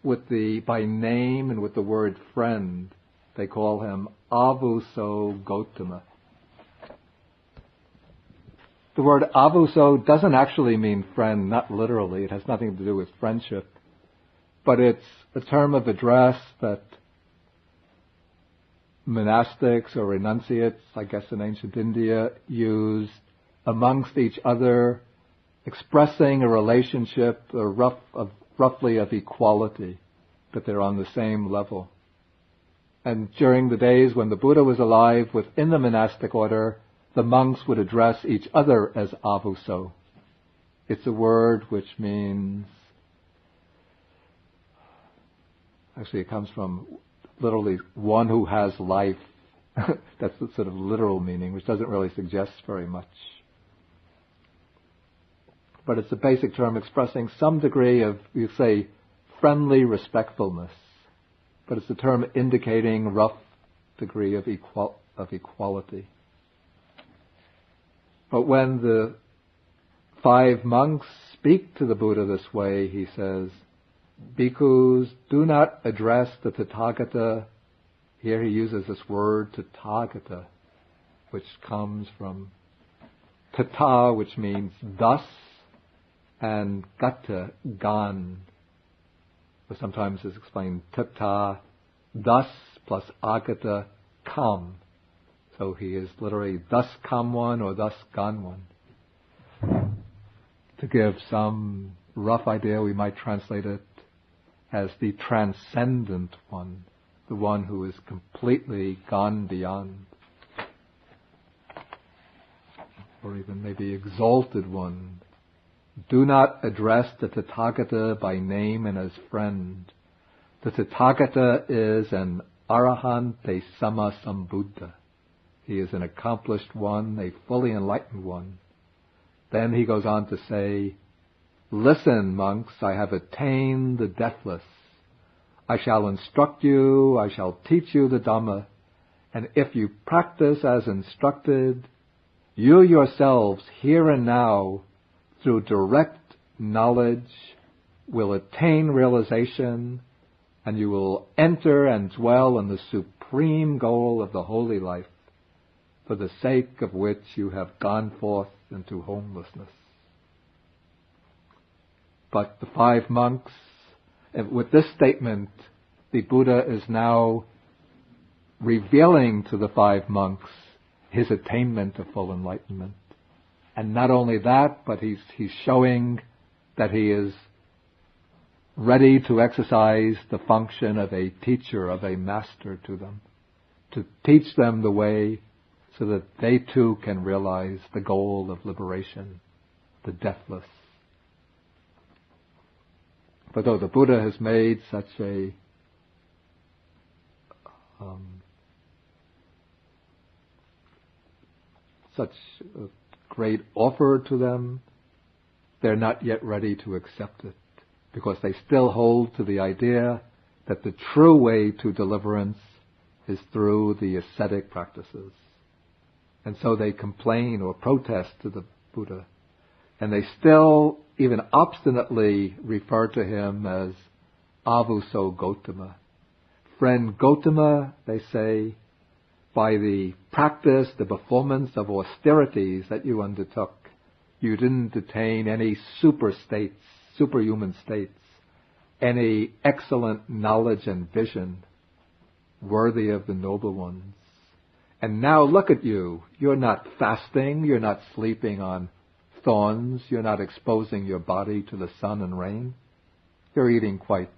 by name and with the word friend. They call him Avuso Gautama. The word avuso doesn't actually mean friend, not literally. It has nothing to do with friendship. But it's a term of address that monastics or renunciates, I guess in ancient India, used amongst each other, expressing a relationship roughly of equality, that they're on the same level. And during the days when the Buddha was alive, within the monastic order, the monks would address each other as avuso. It's a word which means, actually it comes from literally one who has life. That's the sort of literal meaning, which doesn't really suggest very much. But it's a basic term expressing some degree of, you say, friendly respectfulness. But it's a term indicating rough degree of equality. But when the 5 monks speak to the Buddha this way, he says, "Bhikkhus, do not address the Tathagata." Here he uses this word Tathagata, which comes from Tata, which means thus, and Gata, gone. Or sometimes it's explained Tata, thus, plus Agata, come. So he is literally thus come one or thus gone one. To give some rough idea, we might translate it as the transcendent one, the one who is completely gone beyond, or even maybe exalted one. Do not address the Tathagata by name and as friend. The Tathagata is an Arahante Sammasambuddha. He is an accomplished one, a fully enlightened one. Then he goes on to say, "Listen, monks, I have attained the deathless. I shall instruct you, I shall teach you the Dhamma, and if you practice as instructed, you yourselves, here and now, through direct knowledge, will attain realization, and you will enter and dwell in the supreme goal of the holy life, for the sake of which you have gone forth into homelessness." But the 5 monks, with this statement, the Buddha is now revealing to the 5 monks his attainment of full enlightenment. And not only that, but he's showing that he is ready to exercise the function of a teacher, of a master to them, to teach them the way so that they too can realize the goal of liberation, the deathless. But though the Buddha has made such a great offer to them, they're not yet ready to accept it, because they still hold to the idea that the true way to deliverance is through the ascetic practices. And so they complain or protest to the Buddha. And they still, even obstinately, refer to him as Avuso Gotama. Friend Gotama, they say, by the practice, the performance of austerities that you undertook, you didn't attain any superhuman states, any excellent knowledge and vision worthy of the noble ones. And now look at you. You're not fasting, you're not sleeping on thorns, you're not exposing your body to the sun and rain. You're eating quite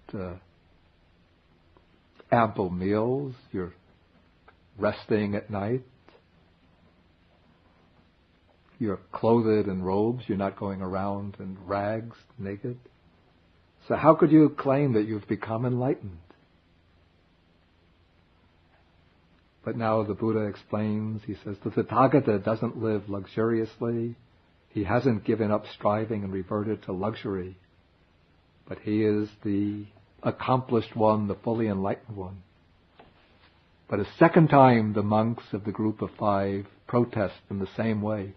ample meals, you're resting at night, you're clothed in robes, you're not going around in rags, naked. So how could you claim that you've become enlightened? But now the Buddha explains, he says, the Tathagata doesn't live luxuriously. He hasn't given up striving and reverted to luxury. But he is the accomplished one, the fully enlightened one. But a second time, the monks of the group of 5 protest in the same way.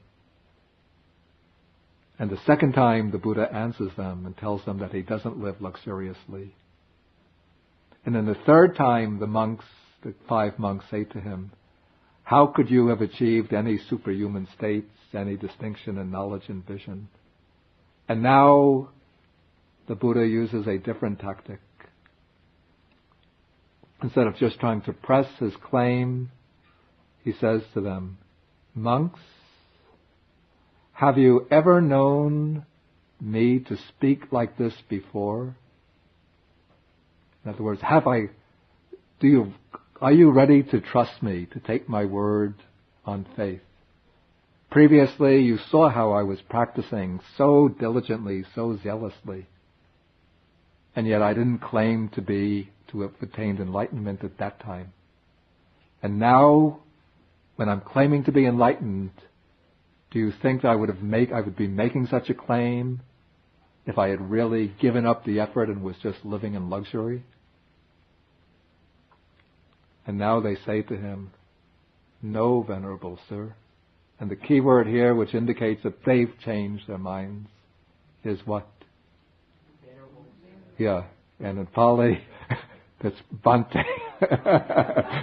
And the second time, the Buddha answers them and tells them that he doesn't live luxuriously. And then the third time, the 5 monks say to him, how could you have achieved any superhuman states, any distinction in knowledge and vision? And now the Buddha uses a different tactic. Instead of just trying to press his claim, he says to them, monks, have you ever known me to speak like this before? In other words, are you ready to trust me, to take my word on faith? Previously, you saw how I was practicing so diligently, so zealously. And yet I didn't claim to have attained enlightenment at that time. And now, when I'm claiming to be enlightened, do you think that I would be making such a claim if I had really given up the effort and was just living in luxury? And now they say to him, no, Venerable Sir. And the key word here, which indicates that they've changed their minds, is what? Yeah, and in Pali, that's Bhante.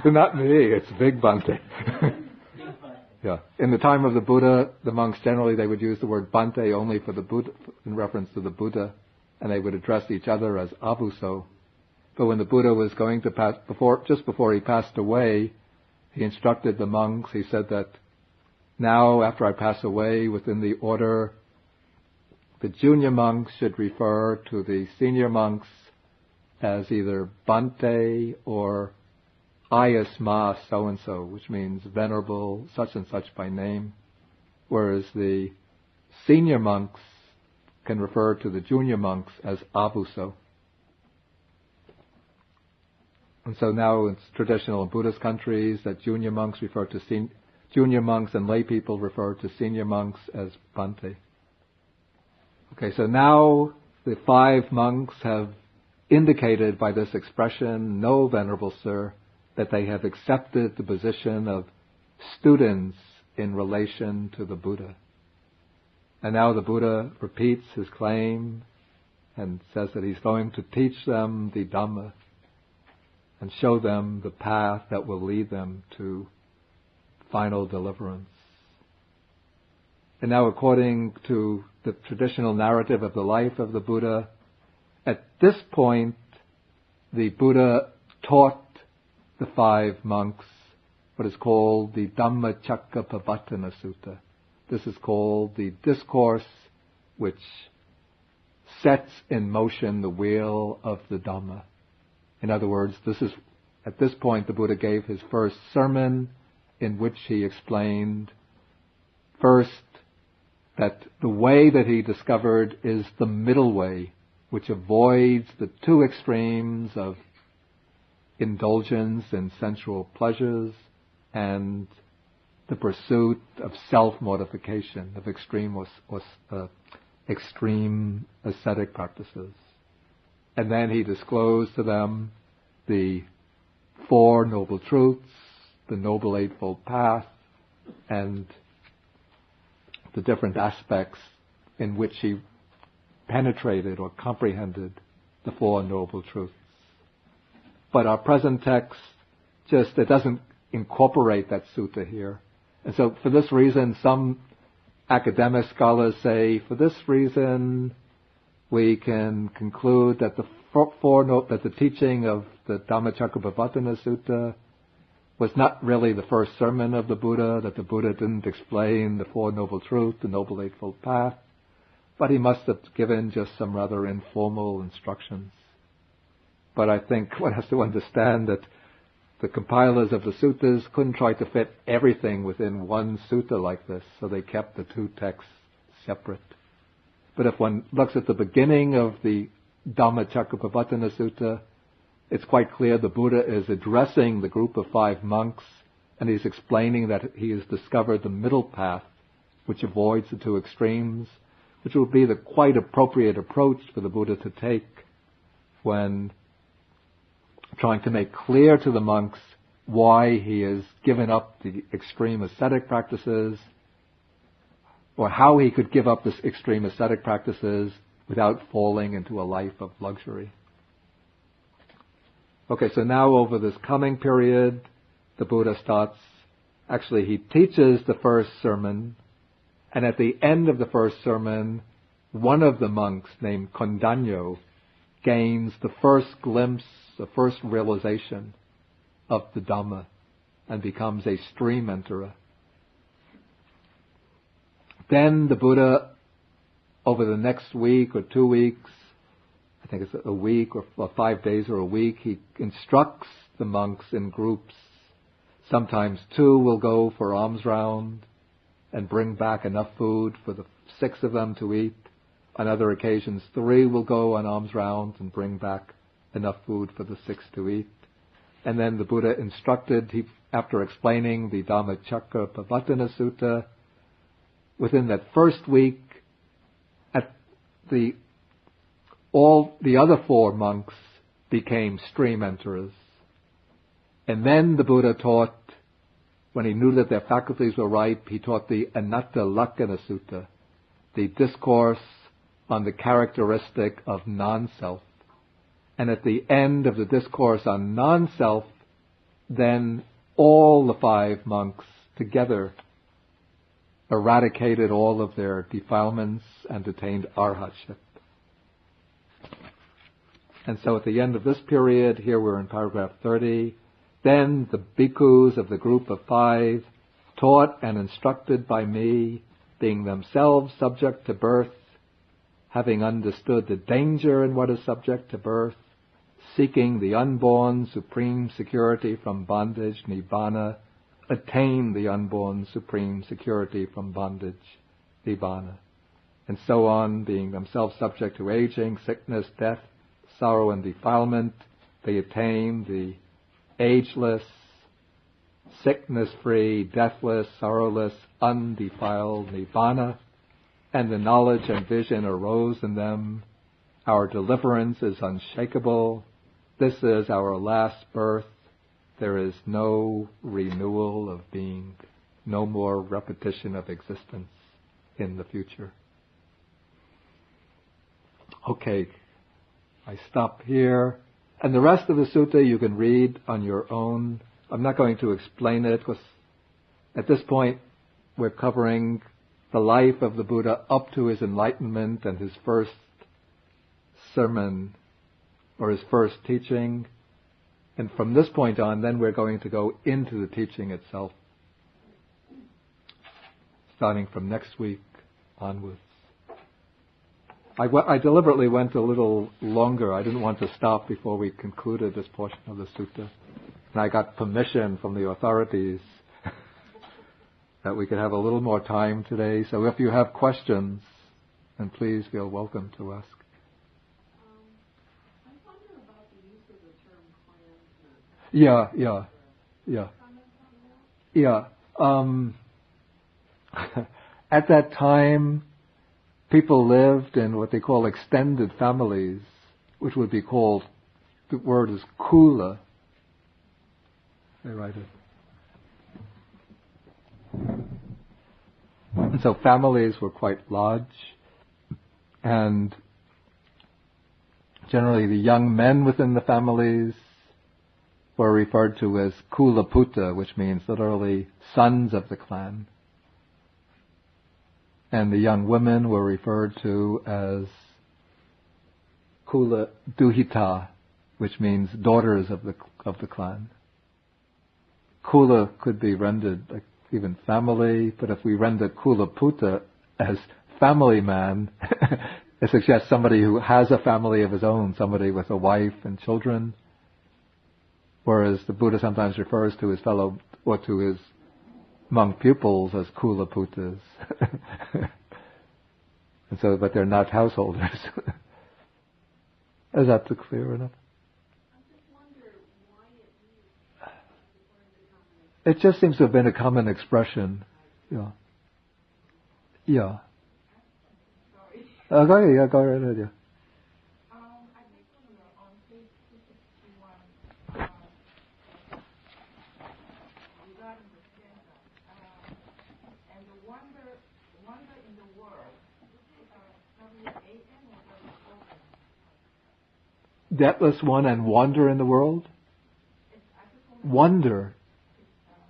Not me, it's Big Bhante. Yeah. In the time of the Buddha, the monks generally, they would use the word Bhante only for the Buddha, in reference to the Buddha, and they would address each other as Avuso. But when the Buddha was going to just before he passed away, he instructed the monks, he said that now, after I pass away, within the order, the junior monks should refer to the senior monks as either Bhante or Ayasma so-and-so, which means venerable such and such by name, whereas the senior monks can refer to the junior monks as Avuso. And so now it's traditional in Buddhist countries that junior monks refer to junior monks and lay people refer to senior monks as Bhante. Okay, so now the 5 monks have indicated by this expression, no, Venerable Sir, that they have accepted the position of students in relation to the Buddha. And now the Buddha repeats his claim and says that he's going to teach them the Dhamma and show them the path that will lead them to final deliverance. And now, according to the traditional narrative of the life of the Buddha, at this point, the Buddha taught the 5 monks what is called the Dhammacakkappavattana Sutta. This is called the discourse which sets in motion the wheel of the Dhamma. In other words, at this point the Buddha gave his first sermon in which he explained first that the way that he discovered is the middle way, which avoids the two extremes of indulgence in sensual pleasures and the pursuit of self-mortification, of extreme ascetic practices. And then he disclosed to them the Four Noble Truths, the Noble Eightfold Path, and the different aspects in which he penetrated or comprehended the Four Noble Truths. But our present text it doesn't incorporate that sutta here. And so for this reason, some academic scholars say, for this reason, we can conclude that that the teaching of the Dhammacakkappavattana Sutta was not really the first sermon of the Buddha, that the Buddha didn't explain the Four Noble Truths, the Noble Eightfold Path, but he must have given just some rather informal instructions. But I think one has to understand that the compilers of the suttas couldn't try to fit everything within one sutta like this, so they kept the two texts separate. But if one looks at the beginning of the Dhammacakkappavattana Sutta, it's quite clear the Buddha is addressing the group of 5 monks, and he's explaining that he has discovered the middle path, which avoids the two extremes, which would be the quite appropriate approach for the Buddha to take when trying to make clear to the monks why he has given up the extreme ascetic practices, or how he could give up this extreme ascetic practices without falling into a life of luxury. Okay, so now over this coming period, the Buddha he teaches the first sermon, and at the end of the first sermon, one of the monks named Kondanyo gains the first glimpse, the first realization of the Dhamma and becomes a stream enterer. Then the Buddha, over the next week or 2 weeks, I think it's a week or 5 days or a week, he instructs the monks in groups. Sometimes 2 will go for alms round and bring back enough food for the 6 of them to eat. On other occasions, 3 will go on alms round and bring back enough food for the 6 to eat. And then the Buddha instructed, after explaining the Dhammacakkappavattana Sutta, within that first week, all the other 4 monks became stream enterers. And then the Buddha taught, when he knew that their faculties were ripe, he taught the Anatta Lakkana Sutta, the discourse on the characteristic of non-self. And at the end of the discourse on non-self, then all the 5 monks together eradicated all of their defilements and attained arhatship. And so at the end of this period, here we're in paragraph 30, then the bhikkhus of the group of 5, taught and instructed by me, being themselves subject to birth, having understood the danger in what is subject to birth, seeking the unborn supreme security from bondage, nibbana, attain the unborn supreme security from bondage, nibbana, and so on, being themselves subject to aging, sickness, death, sorrow and defilement, they attain the ageless, sickness-free, deathless, sorrowless, undefiled nibbana, and the knowledge and vision arose in them. Our deliverance is unshakable. This is our last birth. There is no renewal of being, no more repetition of existence in the future. Okay, I stop here. And the rest of the sutta you can read on your own. I'm not going to explain it because at this point we're covering the life of the Buddha up to his enlightenment and his first sermon or his first teaching. And from this point on, then we're going to go into the teaching itself, starting from next week onwards. I deliberately went a little longer. I didn't want to stop before we concluded this portion of the sutta. And I got permission from the authorities that we could have a little more time today. So if you have questions, then please feel welcome to ask. I wonder about the use of the term clansman. At that time, people lived in what they call extended families, which would be called, the word is kula. They write it. And so families were quite large, and generally the young men within the families were referred to as kula puta, which means literally sons of the clan. And the young women were referred to as kula duhita, which means daughters of the clan. Kula could be rendered like even family, but if we render kula puta as family man, it suggests somebody who has a family of his own, somebody with a wife and children. Whereas the Buddha sometimes refers to his fellow, or to his monk pupils as kula putas. And so, but they're not householders. Is that clear enough? I just wonder why it just seems to have been a common expression. Yeah. Sorry. Go ahead, go right ahead, I think on page 261, regarding the stanza, and the wonder in the world, W-A-N or W-O-N? Deathless one and wander in the world? Wonder.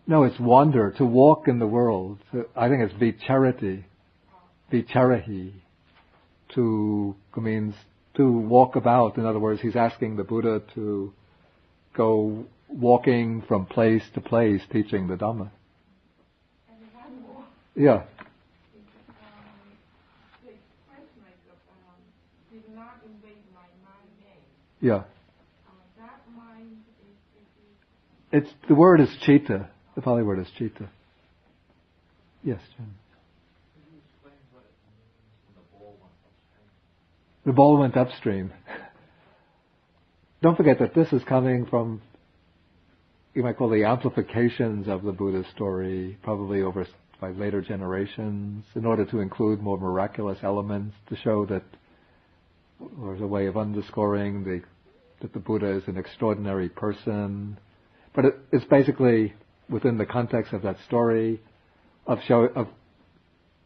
No, it's wander, to walk in the world. So I think it's vicharati, vicharahi. To means to walk about. In other words, he's asking the Buddha to go walking from place to place, teaching the Dhamma. And one more. Yeah. The expression did not invade my mind name. Yeah. That mind is The word is chitta. The Pali word is chitta. Yes, Jim. The ball went upstream. Don't forget that this is coming from, you might call the amplifications of the Buddha's story, probably over by later generations, in order to include more miraculous elements, to show that there's a way of underscoring that the Buddha is an extraordinary person. But it's basically within the context of that story of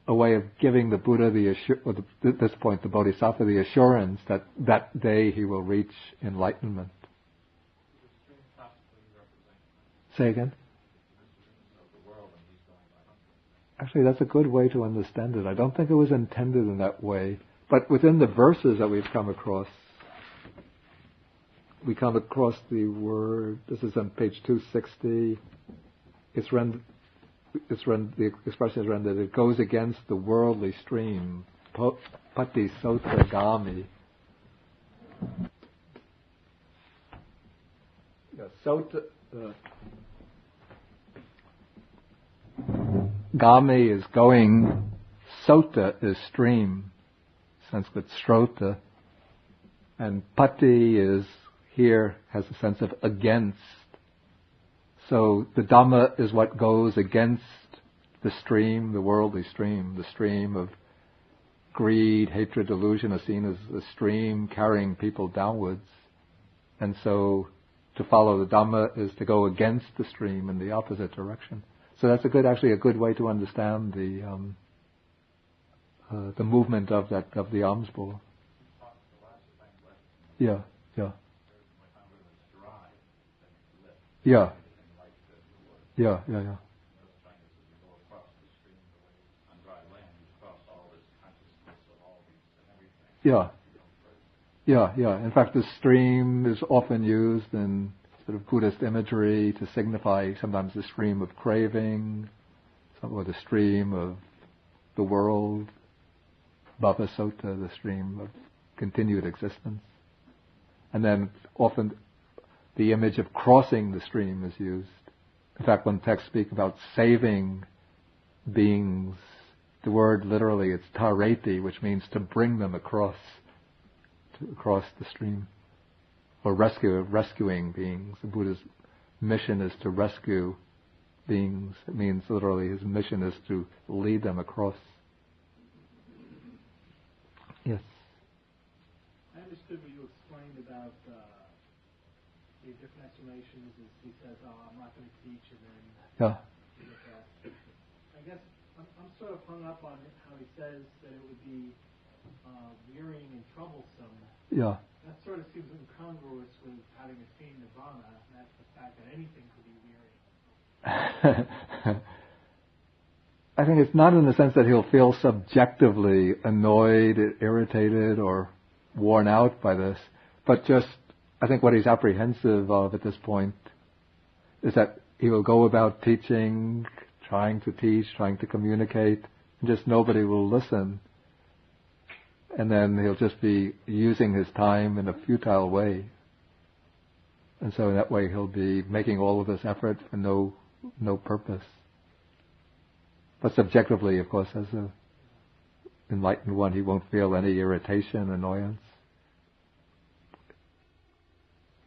a way of giving the Buddha at this point the Bodhisattva the assurance that that day he will reach enlightenment. Say again? Actually, that's a good way to understand it. I don't think it was intended in that way. But within the verses that we've come across, we come across the word, this is on page 260, the expression is rendered, it goes against the worldly stream, pati sota gami. Sota, gami is going, sota is stream, Sanskrit srota, and pati is here has a sense of against. So the Dhamma is what goes against the stream, the worldly stream. The stream of greed, hatred, delusion is seen as a stream carrying people downwards. And so to follow the Dhamma is to go against the stream in the opposite direction. So that's actually a good way to understand the movement of the alms bowl. Yeah. In fact, the stream is often used in sort of Buddhist imagery to signify sometimes the stream of craving, or the stream of the world, Bhavasota, the stream of continued existence. And then often the image of crossing the stream is used. In fact, when texts speak about saving beings. The word literally, it's tareti, which means to bring them across the stream, or rescuing beings. The Buddha's mission is to rescue beings. It means literally his mission is to lead them across. Yes. I understood what you explained about the different explanations. He says, I'm not going to teach, and then I guess I'm sort of hung up on how he says that it would be wearying and troublesome. Yeah. That sort of seems incongruous with having attained nirvana, and that's the fact that anything could be wearying. I think it's not in the sense that he'll feel subjectively annoyed, irritated, or worn out by this, but just, I think what he's apprehensive of at this point is that he will go about teaching, trying to teach, trying to communicate, and just nobody will listen. And then he'll just be using his time in a futile way. And so in that way he'll be making all of this effort for no purpose. But subjectively, of course, as an enlightened one, he won't feel any irritation, annoyance.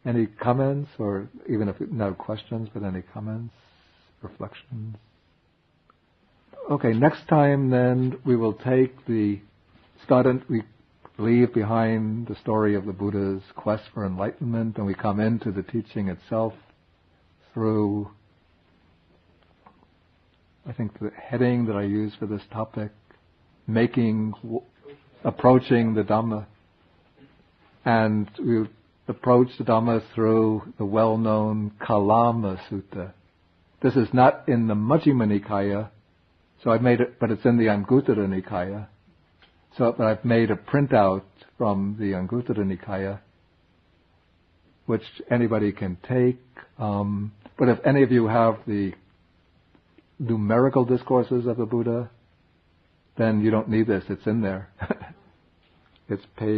Any comments, or even if no questions, but any comments, reflections? Okay, next time then we will we leave behind the story of the Buddha's quest for enlightenment, and we come into the teaching itself through, I think, the heading that I use for this topic, approaching the Dhamma. And we approach the Dhamma through the well-known Kalama Sutta. This is not in the Majjhima Nikaya, so I've made it, but it's in the Anguttara Nikaya. But I've made a printout from the Anguttara Nikaya, which anybody can take. But if any of you have the numerical discourses of the Buddha, then you don't need this. It's in there. It's page